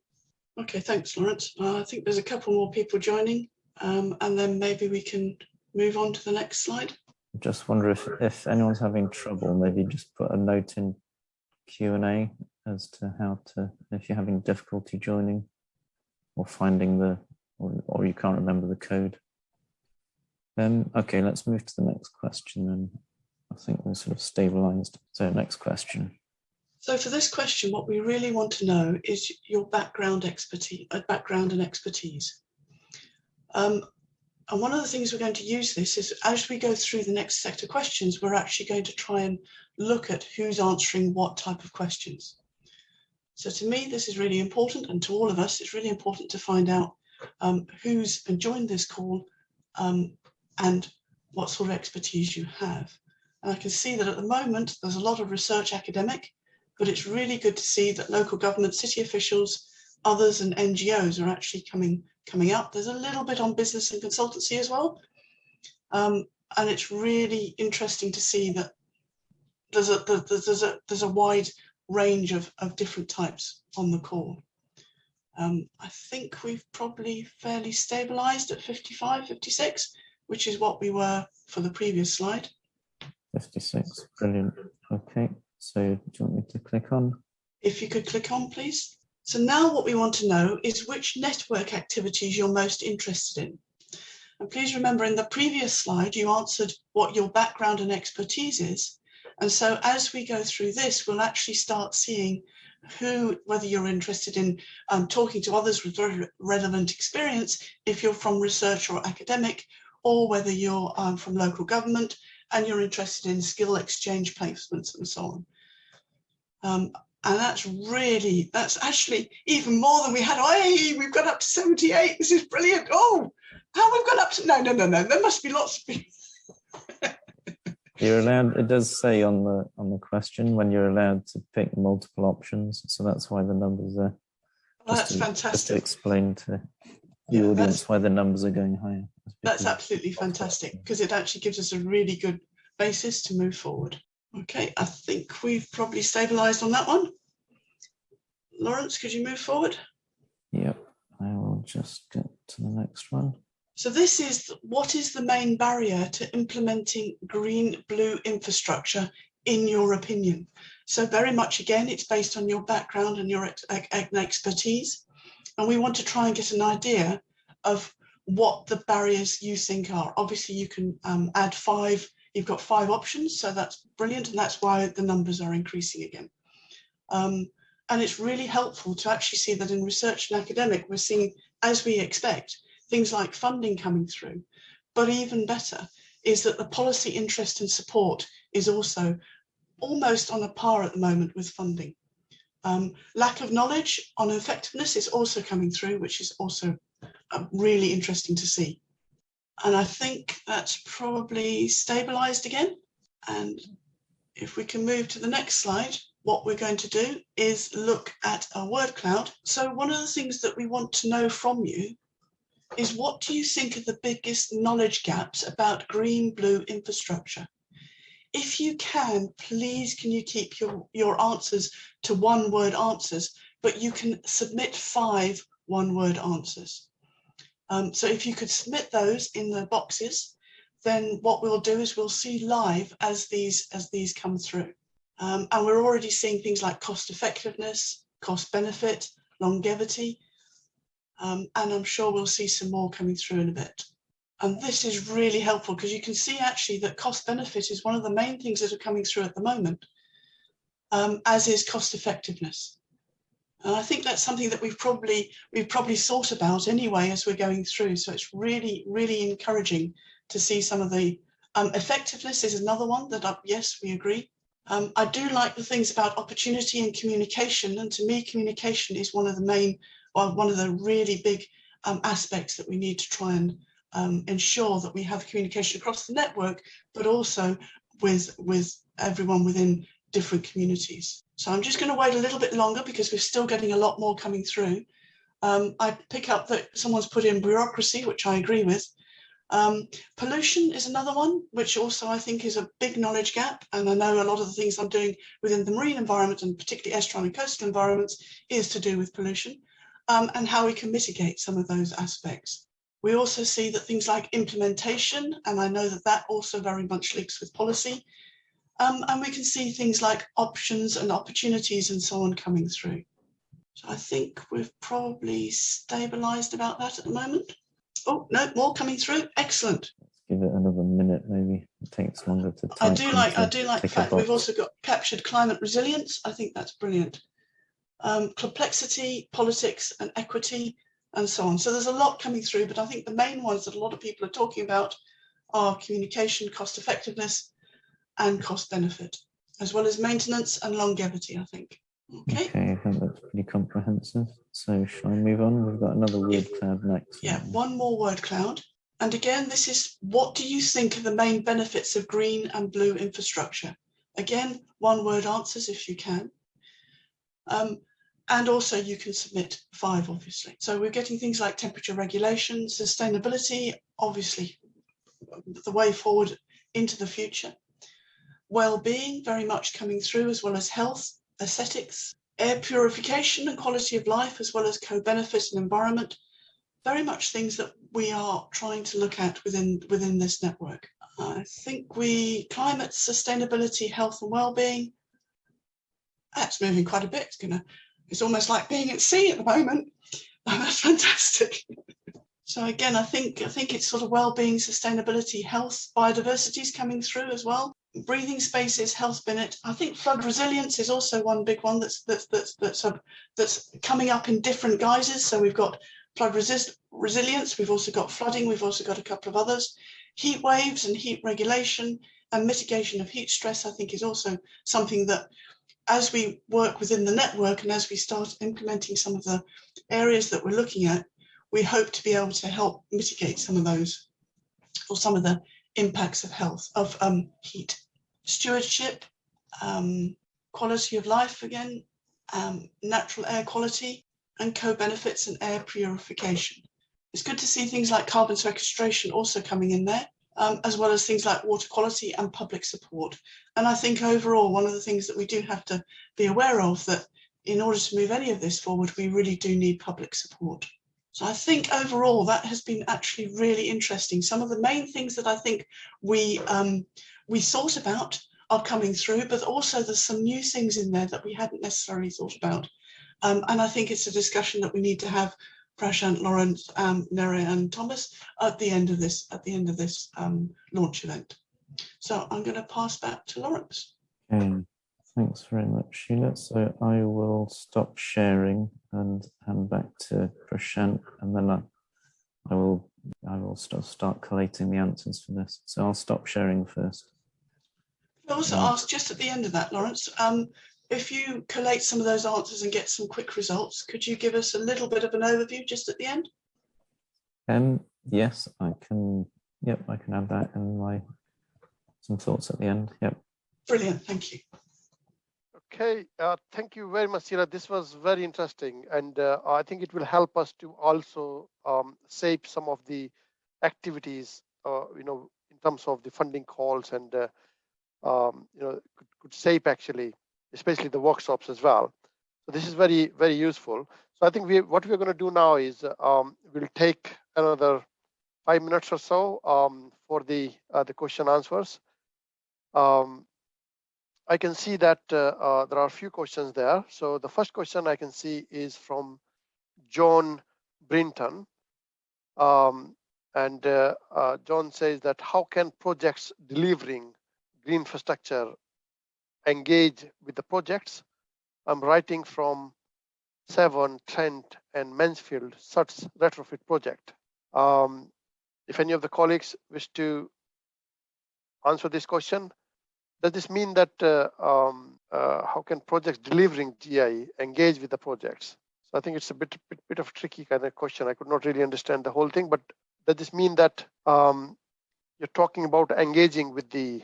Okay, thanks, Laurence. I think there's a couple more people joining, and then maybe we can move on to the next slide. Just wonder if anyone's having trouble, maybe just put a note in Q&A as to how to, if you're having difficulty joining or finding or you can't remember the code. Okay, let's move to the next question then. I think we're sort of stabilized. So next question. So for this question, what we really want to know is your background and expertise. And one of the things we're going to use this is, as we go through the next set of questions, we're actually going to try and look at who's answering what type of questions. So to me, this is really important, and to all of us, it's really important to find out who's joined this call and what sort of expertise you have. And I can see that at the moment, there's a lot of research academic, but it's really good to see that local government, city officials, others and NGOs are actually coming up. There's a little bit on business and consultancy as well. And it's really interesting to see that there's a wide range of different types on the call. I think we've probably fairly stabilized at 55, 56, which is what we were for the previous slide. 56, brilliant. Okay, so do you want me to click on? If you could click on, please. So now what we want to know is which network activities you're most interested in. And please remember, in the previous slide, you answered what your background and expertise is. And so as we go through this, we'll actually start seeing whether you're interested in talking to others with relevant experience, if you're from research or academic, or whether you're from local government and you're interested in skill exchange placements and so on. And that's actually even more than we had. Hey, we've got up to 78. This is brilliant. Oh, how we've got up to, no. There must be lots of people. You're allowed, it does say on the question when you're allowed to pick multiple options. So that's why the numbers are, Fantastic. Just to explain to the audience why the numbers are going higher. That's absolutely fantastic, because it actually gives us a really good basis to move forward. Okay, I think we've probably stabilized on that one. Laurence, could you move forward? Yep, I will just get to the next one. So this is, what is the main barrier to implementing green-blue infrastructure, in your opinion? So very much, again, it's based on your background and your expertise. And we want to try and get an idea of what the barriers you think are. Obviously, you can add 5. You've got 5 options, so that's brilliant. And that's why the numbers are increasing again. And it's really helpful to actually see that in research and academic, we're seeing, as we expect, things like funding coming through. But even better is that the policy interest and support is also almost on a par at the moment with funding. Lack of knowledge on effectiveness is also coming through, which is also really interesting to see. And I think that's probably stabilized again. And if we can move to the next slide, what we're going to do is look at a word cloud. So one of the things that we want to know from you is, what do you think are the biggest knowledge gaps about green-blue infrastructure? If you can, please, can you keep your answers to one-word answers, but you can submit 5 one-word answers. So if you could submit those in the boxes, then what we'll do is we'll see live as these come through. And we're already seeing things like cost effectiveness, cost benefit, longevity. and I'm sure we'll see some more coming through in a bit. And this is really helpful because you can see actually that cost benefit is one of the main things that are coming through at the moment, as is cost effectiveness. And I think that's something that we've probably thought about anyway as we're going through. So it's really, really encouraging to see some of the effectiveness is another one that, yes, we agree. I do like the things about opportunity and communication. And to me, communication is one of the main, or one of the really big aspects that we need to try and ensure that we have communication across the network, but also with everyone within different communities. So I'm just going to wait a little bit longer because we're still getting a lot more coming through. I pick up that someone's put in bureaucracy, which I agree with. Pollution is another one, which also I think is a big knowledge gap. And I know a lot of the things I'm doing within the marine environment and particularly estuarine and coastal environments is to do with pollution and how we can mitigate some of those aspects. We also see that things like implementation, and I know that that also very much links with policy. And we can see things like options and opportunities and so on coming through. So I think we've probably stabilized about that at the moment. Oh, no, more coming through. Excellent. Let's give it another minute, maybe. It takes longer to type. I do like the fact that we've also got captured climate resilience. I think that's brilliant. Complexity, politics and equity and so on. So there's a lot coming through, but I think the main ones that a lot of people are talking about are communication, cost effectiveness and cost benefit, as well as maintenance and longevity, I think. Okay, I think that's pretty comprehensive. So shall I move on? We've got another word cloud next. Yeah, one more word cloud. And again, this is, what do you think are the main benefits of green and blue infrastructure? Again, one word answers if you can. And also you can submit 5, obviously. So we're getting things like temperature regulation, sustainability, obviously the way forward into the future. Well-being very much coming through, as well as health, aesthetics, air purification and quality of life, as well as co-benefit and environment. Very much things that we are trying to look at within this network. I think climate, sustainability, health and well-being, that's moving quite a bit. It's almost like being at sea at the moment. That's fantastic. So again, I think it's sort of well-being, sustainability, health, biodiversity is coming through as well. Breathing spaces, health benefit. I think flood resilience is also one big one that's coming up in different guises. So we've got flood resilience, we've also got flooding, we've also got a couple of others. Heat waves and heat regulation and mitigation of heat stress, I think, is also something that, as we work within the network and as we start implementing some of the areas that we're looking at, we hope to be able to help mitigate some of those, or some of the impacts of health, of heat. Stewardship, quality of life again, natural air quality, and co-benefits and air purification. It's good to see things like carbon sequestration also coming in there, as well as things like water quality and public support. And I think overall, one of the things that we do have to be aware of, that in order to move any of this forward, we really do need public support. So I think overall that has been actually really interesting. Some of the main things that I think we thought about are coming through, but also there's some new things in there that we hadn't necessarily thought about. And I think it's a discussion that we need to have, Prashant, Laurence, Nerea and Thomas, at the end of this launch event. So I'm going to pass back to Laurence. Okay, thanks very much, Sheila. So I will stop sharing and hand back to Prashant, and then I will start collating the answers for this. So I'll stop sharing first. I also ask just at the end of that, Laurence, if you collate some of those answers and get some quick results, could you give us a little bit of an overview just at the end? Yes, I can. Yep, I can add that in some thoughts at the end. Yep. Brilliant, thank you. Okay, thank you very much, Sheila. This was very interesting, and I think it will help us to also shape some of the activities, in terms of the funding calls, and could shape actually, especially the workshops as well. So this is very, very useful. So I think what we're going to do now is we'll take another 5 minutes or so for the question answers. I can see that there are a few questions there. So the first question I can see is from John Brinton. And John says that how can projects delivering green infrastructure engage with the projects? I'm writing from Severn, Trent, and Mansfield SUTS retrofit project. If any of the colleagues wish to answer this question, does this mean that how can projects delivering GI engage with the projects? So I think it's a bit of a tricky kind of question. I could not really understand the whole thing, but does this mean that you're talking about engaging with the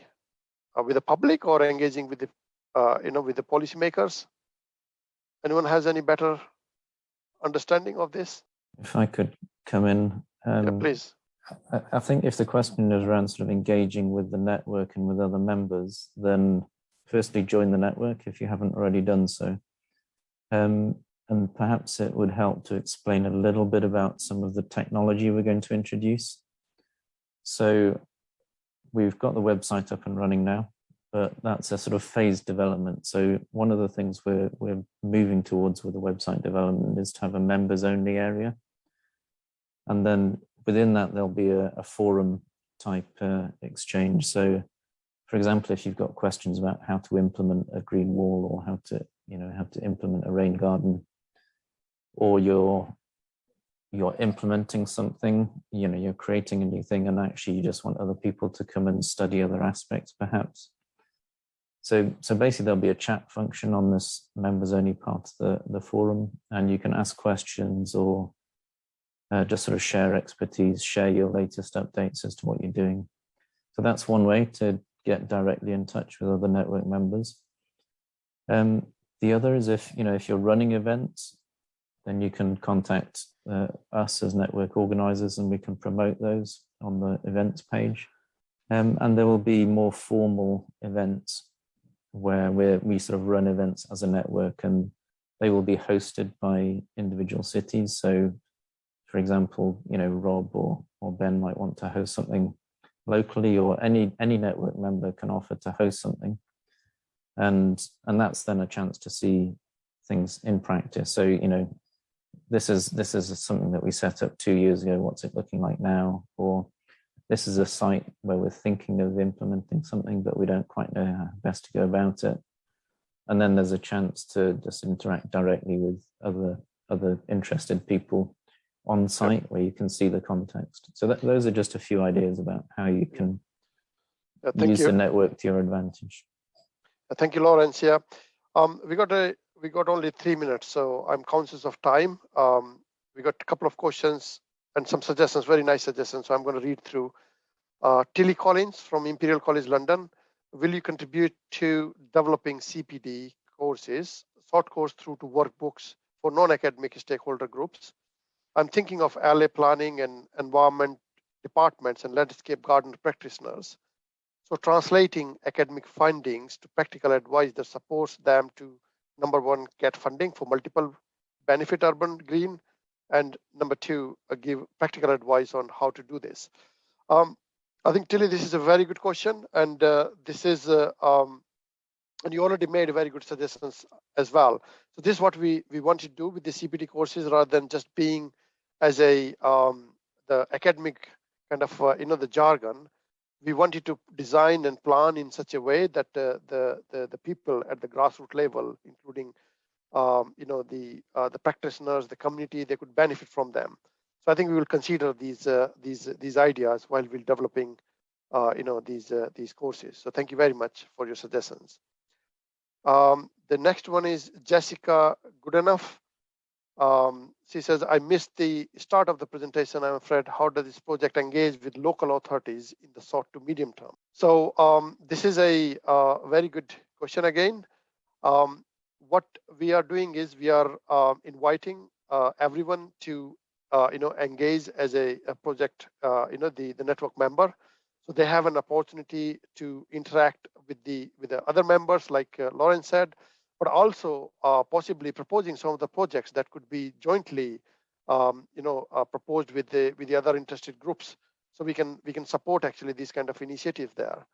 public or engaging with the with the policymakers? Anyone has any better understanding of this? If I could come in, Yeah, please. I think if the question is around sort of engaging with the network and with other members, then firstly join the network if you haven't already done so. And perhaps it would help to explain a little bit about some of the technology we're going to introduce. So we've got the website up and running now, but that's a sort of phased development. So one of the things we're moving towards with the website development is to have a members only area. And then within that, there'll be a forum type exchange. So for example, if you've got questions about how to implement a green wall or how to implement a rain garden, or you're implementing something, you're creating a new thing and actually you just want other people to come and study other aspects perhaps. So basically there'll be a chat function on this members only part of the forum, and you can ask questions or just sort of share expertise, share your latest updates as to what you're doing. So that's one way to get directly in touch with other network members. The other is if you're running events, then you can contact us as network organizers and we can promote those on the events page. And there will be more formal events where we sort of run events as a network, and they will be hosted by individual cities. So for example, Rob or Ben might want to host something locally, or any network member can offer to host something. And that's then a chance to see things in practice. So, this is something that we set up 2 years ago. What's it looking like now? Or this is a site where we're thinking of implementing something, but we don't quite know how best to go about it. And then there's a chance to just interact directly with other interested people on site where you can see the context. So those are just a few ideas about how you can use the network to your advantage. Thank you, Laurence. Yeah, we got only 3 minutes, so I'm conscious of time. We got a couple of questions and some suggestions, very nice suggestions. So I'm going to read through. Tilly Collins from Imperial College London. Will you contribute to developing CPD courses, short course through to workbooks for non-academic stakeholder groups? I'm thinking of LA planning and environment departments and landscape garden practitioners. So translating academic findings to practical advice that supports them to, number one, get funding for multiple benefit urban green, and number two, give practical advice on how to do this. I think, Tilly, this is a very good question, and this is, and you already made very good suggestions as well. So this is what we want to do with the CPD courses, rather than just being as a the academic kind of the jargon. We wanted to design and plan in such a way that the people at the grassroots level, including the practitioners, the community, they could benefit from them. So I think we will consider these ideas while we're developing these courses. So thank you very much for your suggestions. The next one is Jessica Goodenough. She says, I missed the start of the presentation, I'm afraid. How does this project engage with local authorities in the short to medium term? So this is a very good question again. What we are doing is we are inviting everyone to engage as a project, the network member. So they have an opportunity to interact with the other members, like Laurence said, but also possibly proposing some of the projects that could be jointly, proposed with the other interested groups. So we can support actually these kind of initiatives there.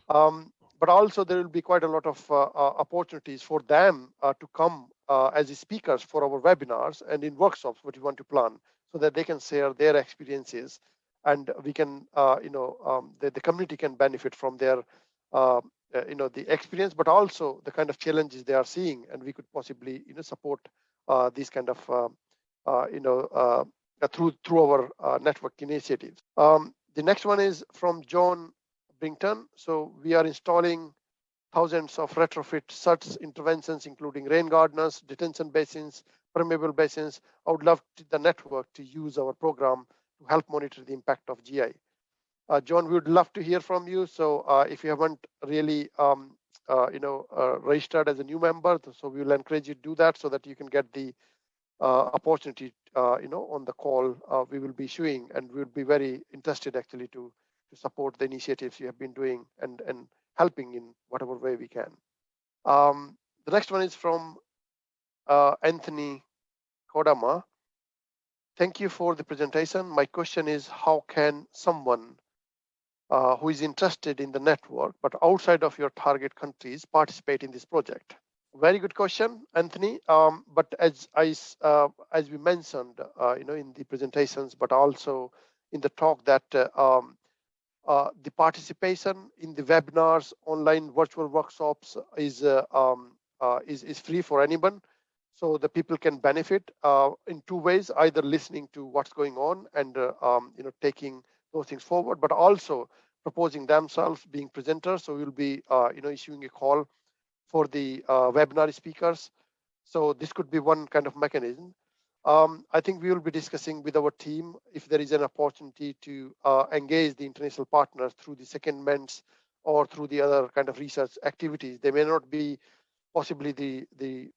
But but also there will be quite a lot of opportunities for them to come as speakers for our webinars and in workshops what we want to plan, so that they can share their experiences, and we can, the community can benefit from their, the experience, but also the kind of challenges they are seeing, and we could possibly, support these kind of, through our network initiatives. The next one is from John Brington. So we are installing thousands of retrofit SUTS interventions, including rain gardeners, detention basins, permeable basins. I would love the network to use our program to help monitor the impact of GI. John, we would love to hear from you. So if you haven't really, registered as a new member, so we will encourage you to do that so that you can get the opportunity, on the call we will be issuing, and we would be very interested actually to support the initiatives you have been doing and helping in whatever way we can. The next one is from Anthony Kodama. Thank you for the presentation. My question is, how can someone who is interested in the network but outside of your target countries participate in this project? Very good question, Anthony. But as we mentioned, in the presentations, but also in the talk, that the participation in the webinars, online virtual workshops is free for anyone. So the people can benefit in two ways: either listening to what's going on and taking those things forward, but also proposing themselves, being presenters. So we'll be issuing a call for the webinar speakers. So this could be one kind of mechanism. I think we will be discussing with our team if there is an opportunity to engage the international partners through the secondments or through the other kind of research activities. They may not be possibly the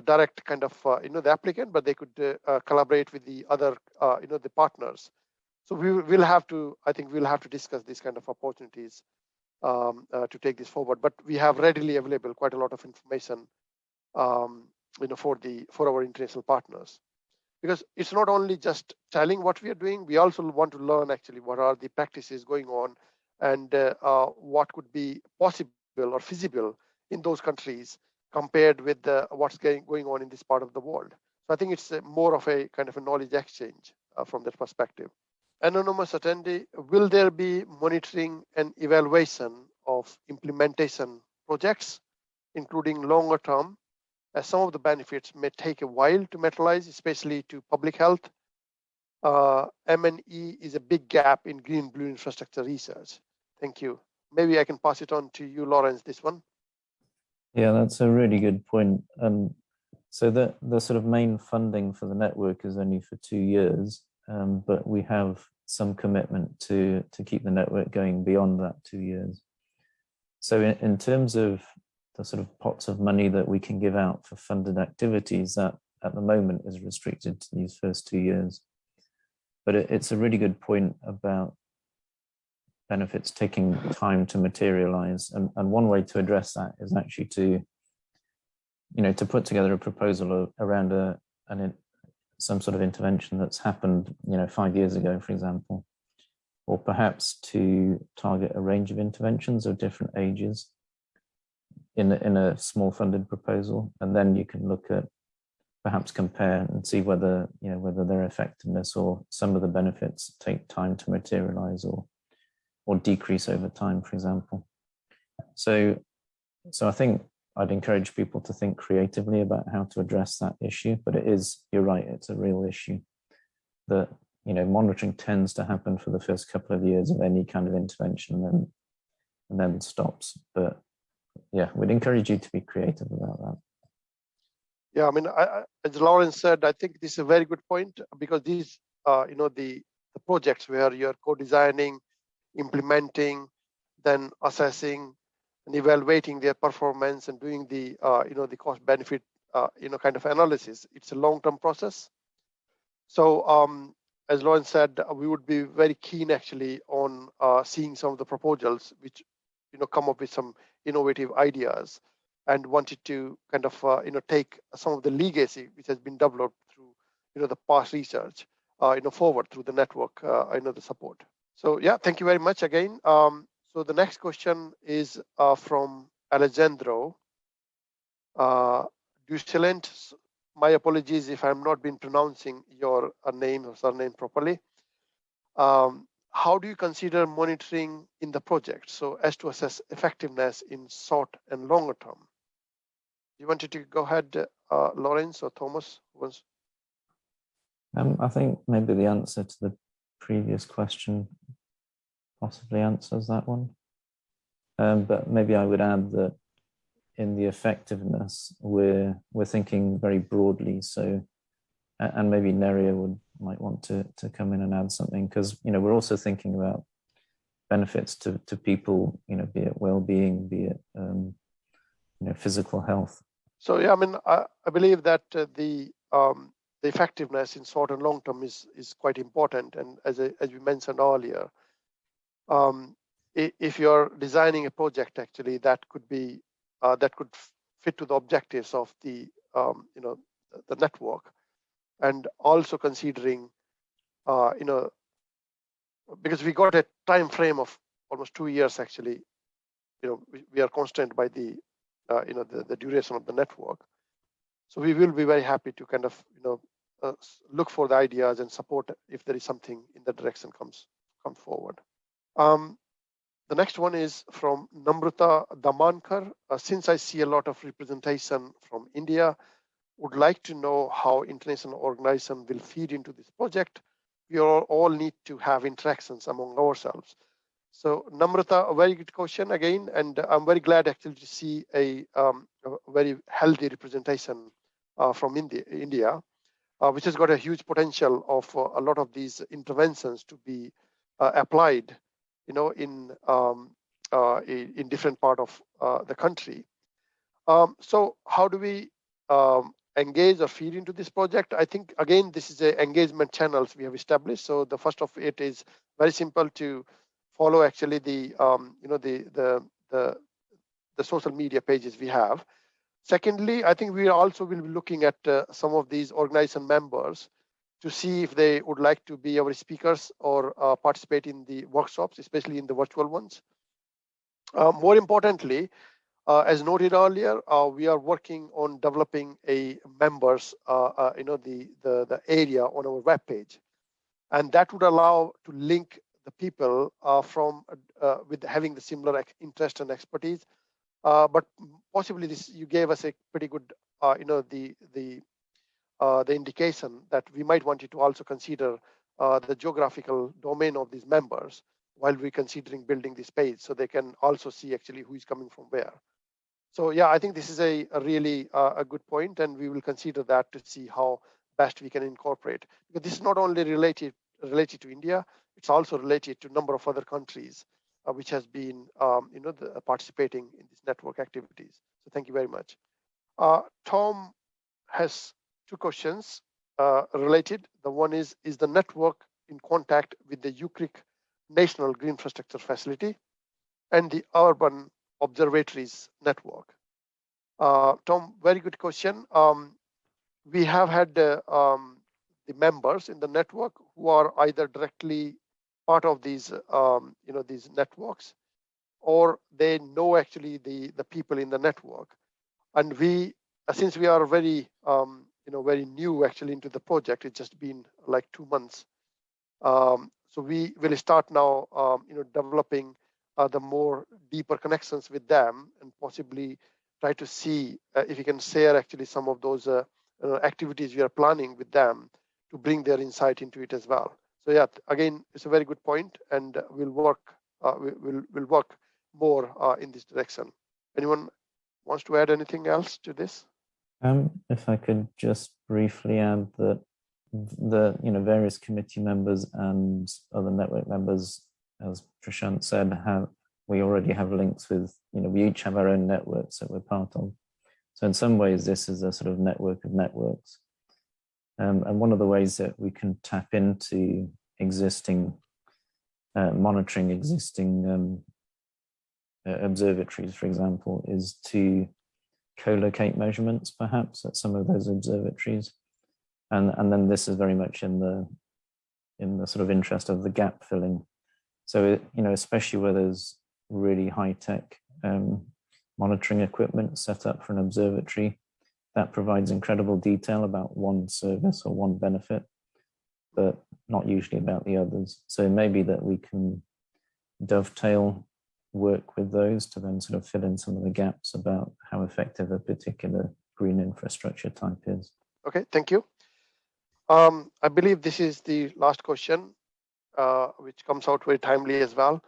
direct kind of the applicant, but they could collaborate with the other the partners. So we'll have to discuss these kind of opportunities to take this forward. But we have readily available quite a lot of information for our international partners, because it's not only just telling what we are doing, we also want to learn actually what are the practices going on and what could be possible or feasible in those countries compared with what's going on in this part of the world. So I think it's more of a kind of a knowledge exchange from that perspective. Anonymous attendee, will there be monitoring and evaluation of implementation projects, including longer term, as some of the benefits may take a while to materialize, especially to public health? M&E is a big gap in green-blue infrastructure research. Thank you. Maybe I can pass it on to you, Laurence, this one. Yeah, that's a really good point. So the sort of main funding for the network is only for 2 years, but we have some commitment to keep the network going beyond that 2 years. So in terms of the sort of pots of money that we can give out for funded activities, that at the moment is restricted to these first 2 years. But it's a really good point about benefits taking time to materialize. And one way to address that is actually to put together a proposal around some sort of intervention that's happened, 5 years ago, for example, or perhaps to target a range of interventions of different ages in a small funded proposal. And then you can look at, perhaps compare and see whether their effectiveness or some of the benefits take time to materialize or decrease over time, for example. So I think I'd encourage people to think creatively about how to address that issue, but you're right, it's a real issue that, monitoring tends to happen for the first couple of years of any kind of intervention and then stops. But yeah, we'd encourage you to be creative about that. Yeah, I mean, as Laurence said, I think this is a very good point, because these, the projects where you're co-designing, implementing, then assessing and evaluating their performance and doing the, the cost benefit, kind of analysis, it's a long-term process. So as Laurence said, we would be very keen actually on seeing some of the proposals which, come up with some innovative ideas, and wanted to kind of, take some of the legacy which has been developed through, the past research, forward through the network, the support. So yeah, thank you very much again. So So the next question is from Alejandro Ducelent. My apologies if I'm not been pronouncing your name or surname properly. How do you consider monitoring in the project so as to assess effectiveness in short and longer term? You wanted to go ahead, Laurence or Thomas? I think maybe the answer to the previous question possibly answers that one. But maybe I would add that in the effectiveness, we're thinking very broadly. So, and maybe Nerea might want to come in and add something, because we're also thinking about benefits to people, be it well-being, be it physical health. So yeah, I mean, I believe that the effectiveness in short and long term is quite important. And as we mentioned earlier, if you're designing a project, actually, that could be that could fit to the objectives of the the network, and also considering because we got a time frame of almost 2 years, actually, we are constrained by the the duration of the network. So we will be very happy to kind of look for the ideas and support if there is something in that direction come forward. The next one is from Namrata Damankar. Since I see a lot of representation from India, would like to know how international organization will feed into this project. We all need to have interactions among ourselves. So Namrata, a very good question again, and I'm very glad actually to see a very healthy representation from India, which has got a huge potential of a lot of these interventions to be applied, in different part of the country. So how do we engage or feed into this project? I think again this is a engagement channels we have established. So the first of it is very simple to follow actually the the social media pages we have. Secondly, I think we also will be looking at some of these organization members to see if they would like to be our speakers or participate in the workshops, especially in the virtual ones. More importantly, as noted earlier, we are working on developing a members, the area on our web page, and that would allow to link the people from with having the similar interest and expertise. But possibly this, you gave us a pretty good, the indication that we might want you to also consider the geographical domain of these members while we're considering building this page, so they can also see actually who is coming from where. So yeah, I think this is a really a good point, and we will consider that to see how best we can incorporate. Because this is not only related to India, it's also related to a number of other countries which has been participating in these network activities. So thank you very much. Tom has two questions related. The one is the network in contact with the UCRIC National Green Infrastructure Facility and the Urban Observatories network? Tom, very good question. We have had the members in the network who are either directly part of these these networks, or they know actually the people in the network. And we, since we are very very new actually into the project, it's just been like 2 months. So we will start now developing the more deeper connections with them, and possibly try to see if we can share actually some of those activities we are planning with them to bring their insight into it as well. So yeah, again, it's a very good point, and we'll work more in this direction. Anyone wants to add anything else to this? If I could just briefly add that the various committee members and other network members, as Prashant said, we already have links with, we each have our own networks that we're part of. So in some ways, this is a sort of network of networks. And one of the ways that we can tap into existing, monitoring existing observatories, for example, is to co-locate measurements perhaps at some of those observatories. And then this is very much in the sort of interest of the gap filling. So, especially where there's really high-tech monitoring equipment set up for an observatory that provides incredible detail about one service or one benefit, but not usually about the others. So it may be that we can dovetail work with those to then sort of fill in some of the gaps about how effective a particular green infrastructure type is. Okay, thank you. I believe this is the last question, which comes out very timely as well.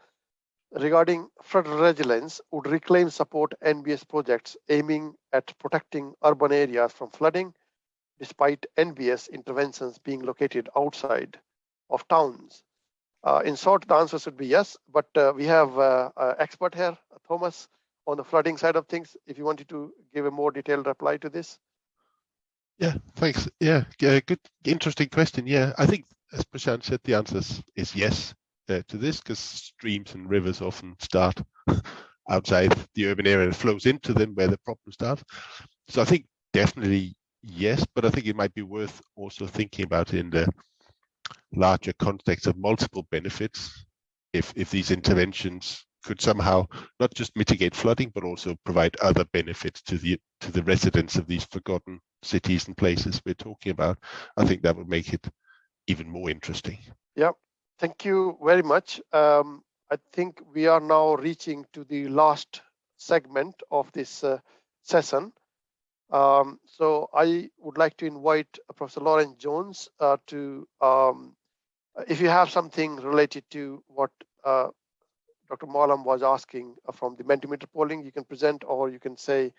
Regarding flood resilience, would Reclaim support NBS projects aiming at protecting urban areas from flooding, despite NBS interventions being located outside of towns? In short, the answer should be yes, but we have an expert here, Thomas, on the flooding side of things. If you wanted to give a more detailed reply to this. Yeah, thanks. Yeah, good, interesting question. Yeah, I think, as Prashant said, the answer is yes to this, because streams and rivers often start outside the urban area and flows into them where the problem starts. So I think definitely yes, but I think it might be worth also thinking about it in the larger context of multiple benefits. If these interventions could somehow not just mitigate flooding, but also provide other benefits to the residents of these forgotten cities and places we're talking about, I think that would make it even more interesting. Yeah, thank you very much. I think we are now reaching to the last segment of this session. So I would like to invite Professor Laurence Jones to, if you have something related to what Dr. Malham was asking from the Mentimeter polling, you can present, or you can say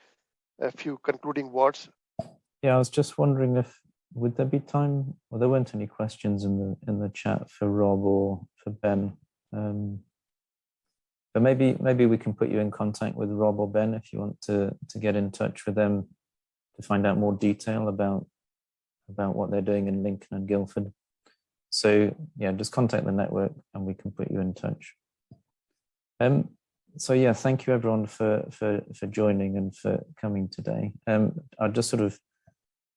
a few concluding words. Yeah, I was just wondering if, would there be time, well, there weren't any questions in the chat for Rob or for Ben. But maybe we can put you in contact with Rob or Ben if you want to get in touch with them to find out more detail about what they're doing in Lincoln and Guildford. So yeah, just contact the network and we can put you in touch. So yeah, thank you everyone for joining and for coming today. I'll just sort of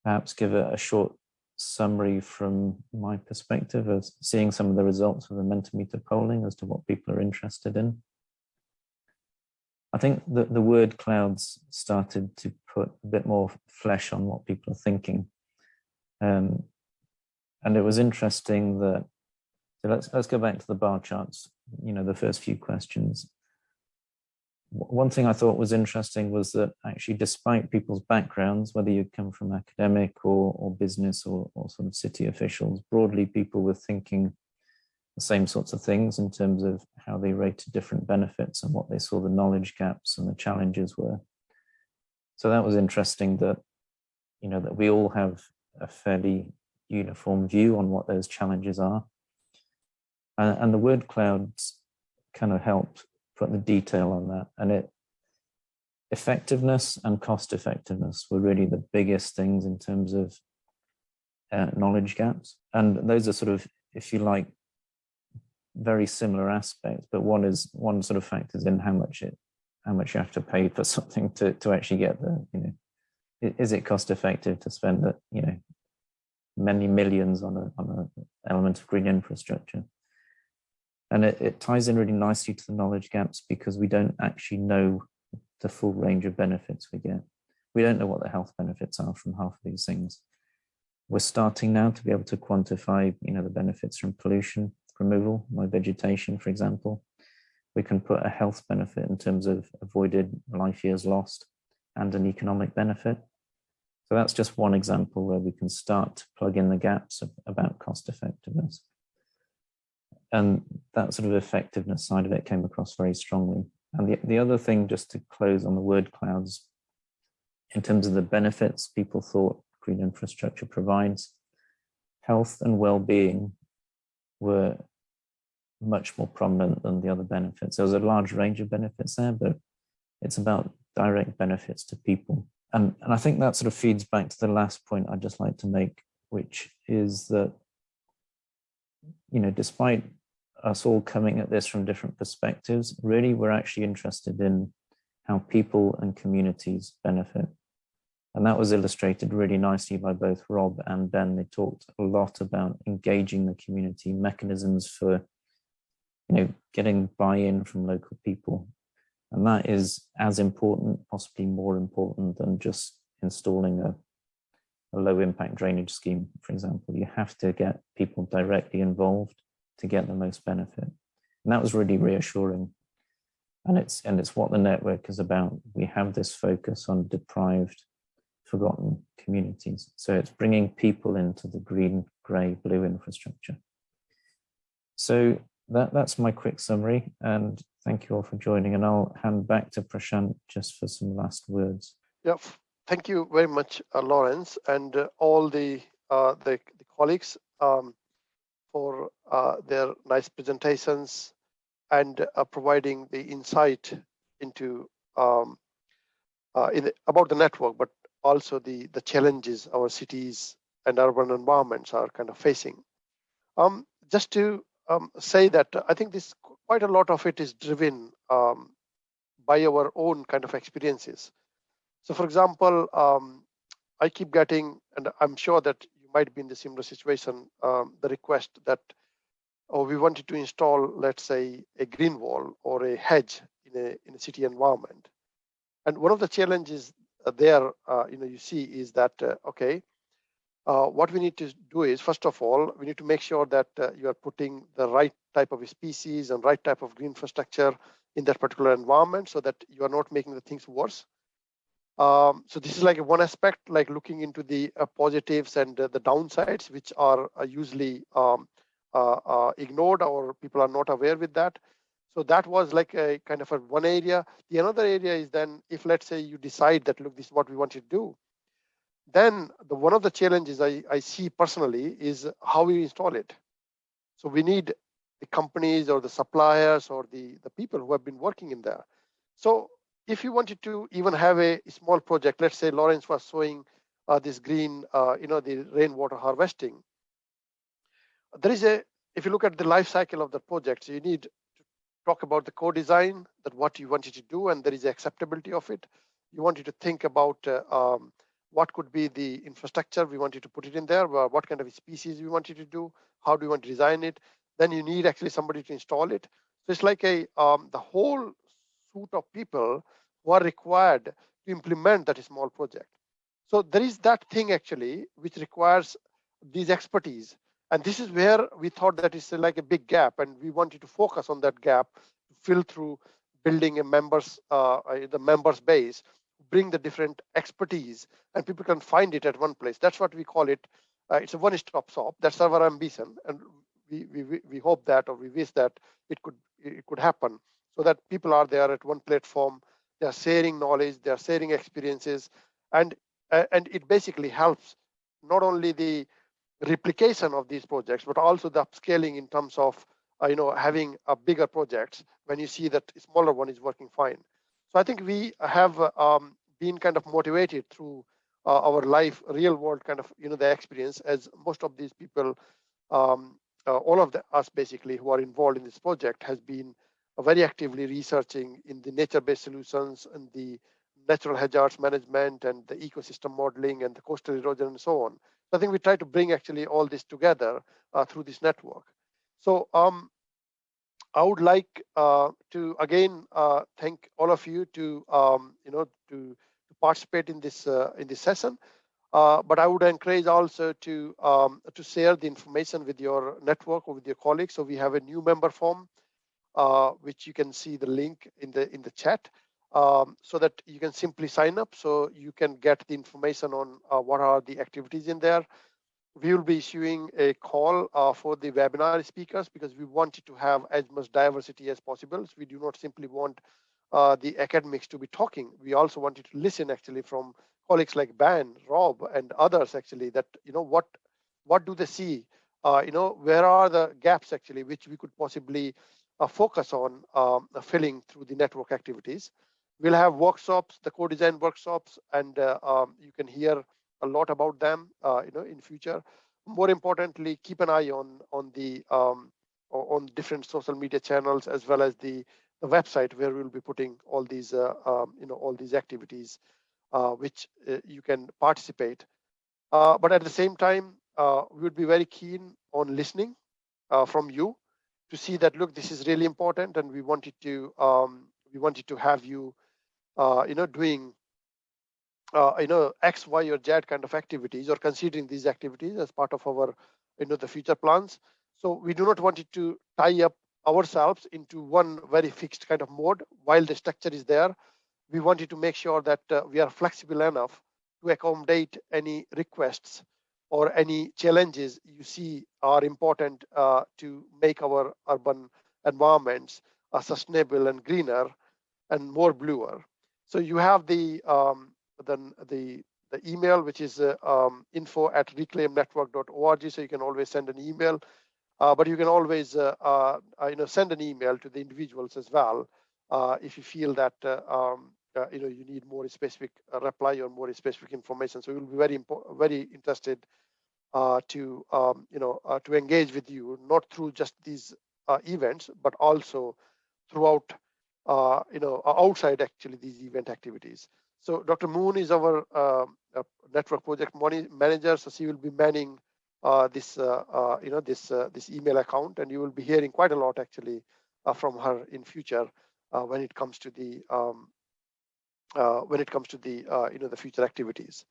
perhaps give a short summary from my perspective of seeing some of the results of the Mentimeter polling as to what people are interested in. I think that the word clouds started to put a bit more flesh on what people are thinking. And it was interesting that, so let's go back to the bar charts, the first few questions. One thing I thought was interesting was that actually, despite people's backgrounds, whether you come from academic or business or sort of city officials, broadly people were thinking the same sorts of things in terms of how they rated different benefits and what they saw the knowledge gaps and the challenges were. So that was interesting that, that we all have a fairly uniform view on what those challenges are. And the word clouds kind of helped put the detail on that. And effectiveness and cost effectiveness were really the biggest things in terms of knowledge gaps. And those are sort of, if you like, very similar aspects, but one sort of factors in how much you have to pay for something to actually get is it cost effective to spend many millions on an element of green infrastructure? And it ties in really nicely to the knowledge gaps because we don't actually know the full range of benefits we get. We don't know what the health benefits are from half of these things. We're starting now to be able to quantify, the benefits from pollution removal, by vegetation, for example. We can put a health benefit in terms of avoided life years lost and an economic benefit. So that's just one example where we can start to plug in the gaps about cost effectiveness. And that sort of effectiveness side of it came across very strongly. And the other thing, just to close on the word clouds, in terms of the benefits people thought green infrastructure provides, health and well-being were much more prominent than the other benefits. There was a large range of benefits there, but it's about direct benefits to people. And I think that sort of feeds back to the last point I'd just like to make, which is that, despite us all coming at this from different perspectives, really we're actually interested in how people and communities benefit. And that was illustrated really nicely by both Rob and Ben. They talked a lot about engaging the community, mechanisms for, getting buy-in from local people And that is as important, possibly more important than just installing a low impact drainage scheme, for example. You have to get people directly involved to get the most benefit. And that was really reassuring. And it's what the network is about. We have this focus on deprived, forgotten communities. So it's bringing people into the green, grey, blue infrastructure. So that's my quick summary, and thank you all for joining, and I'll hand back to Prashant just for some last words. Yeah, thank you very much, Laurence, and all the colleagues for their nice presentations and providing the insight into about the network, but also the challenges our cities and urban environments are kind of facing. Just to say that I think this quite a lot of it is driven by our own kind of experiences. So, for example, I keep getting, and I'm sure that you might be in the similar situation, the request that, oh, we wanted to install, let's say, a green wall or a hedge in a city environment. And one of the challenges there, you see is that, what we need to do is, first of all, we need to make sure that you are putting the right type of species and right type of green infrastructure in that particular environment so that you are not making the things worse. So this is like one aspect, like looking into the positives and the downsides, which are usually ignored or people are not aware with that. So that was like a kind of one area. The another area is then if, let's say, you decide that, look, this is what we want you to do, then one of the challenges I see personally is how we install it. So we need the companies or the suppliers or the people who have been working in there. So if you wanted to even have a small project, let's say Laurence was showing this green, the rainwater harvesting. There is if you look at the life cycle of the project, so you need to talk about the co-design, that what you wanted to do, and there is acceptability of it. You wanted to think about what could be the infrastructure we wanted to put it in there, what kind of species we wanted to do, how do you want to design it. Then you need actually somebody to install it. So it's like the whole suite of people who are required to implement that small project. So there is that thing actually which requires these expertise. And this is where we thought that it's like a big gap, and we wanted to focus on that gap to fill through building a the members base, bring the different expertise, and people can find it at one place. That's what we call it. It's a one-stop shop. That's our ambition, and we hope that, or we wish that it could happen, so that people are there at one platform. They are sharing knowledge, they are sharing experiences, and it basically helps not only the replication of these projects, but also the upscaling in terms of having a bigger projects when you see that a smaller one is working fine. So I think we have been kind of motivated through our life, real world kind of the experience, as most of these people, all of us basically who are involved in this project has been very actively researching in the nature-based solutions and the natural hazards management and the ecosystem modeling and the coastal erosion and so on. So I think we try to bring actually all this together through this network. So I would like to again thank all of you to to participate in this session. But I would encourage also to share the information with your network or with your colleagues. So we have a new member form, which you can see the link in the chat, so that you can simply sign up, so you can get the information on what are the activities in there. We will be issuing a call for the webinar speakers, because we wanted to have as much diversity as possible. So we do not simply want the academics to be talking. We also wanted to listen actually from colleagues like Ben, Rob, and others actually, that what do they see? Where are the gaps actually which we could possibly focus on filling through the network activities. We'll have workshops, the co-design workshops, and you can hear a lot about them, in future. More importantly, keep an eye on different social media channels, as well as the website, where we'll be putting all these, all these activities, which you can participate. But at the same time, we would be very keen on listening from you to see that, look, this is really important, and we wanted to we wanted to have you, doing, X, Y, or Z kind of activities, or considering these activities as part of our, the future plans. So we do not want it to tie up ourselves into one very fixed kind of mode. While the structure is there, we wanted to make sure that we are flexible enough to accommodate any requests or any challenges you see are important to make our urban environments sustainable and greener and more bluer. So you have the email, which is info@reclaimnetwork.org. So you can always send an email, but you can always send an email to the individuals as well if you feel that you need more specific reply or more specific information. So we'll be very interested to engage with you, not through just these events, but also throughout outside actually these event activities. So Dr. Moon is our network project manager, so she will be manning this email account, and you will be hearing quite a lot actually from her in future when it comes to the the future activities.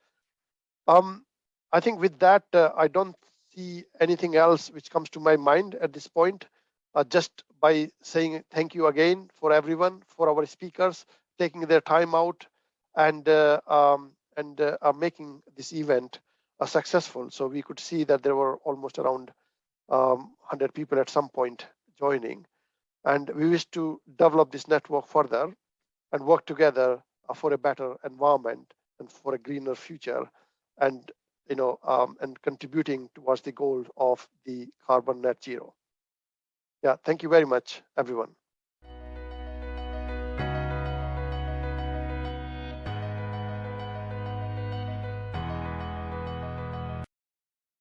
I think with that, I don't see anything else which comes to my mind at this point. Just by saying thank you again for everyone, for our speakers taking their time out and making this event successful. So we could see that there were almost around 100 people at some point joining, and we wish to develop this network further and work together for a better environment and for a greener future, and and contributing towards the goal of the carbon net zero. Yeah, thank you very much, everyone.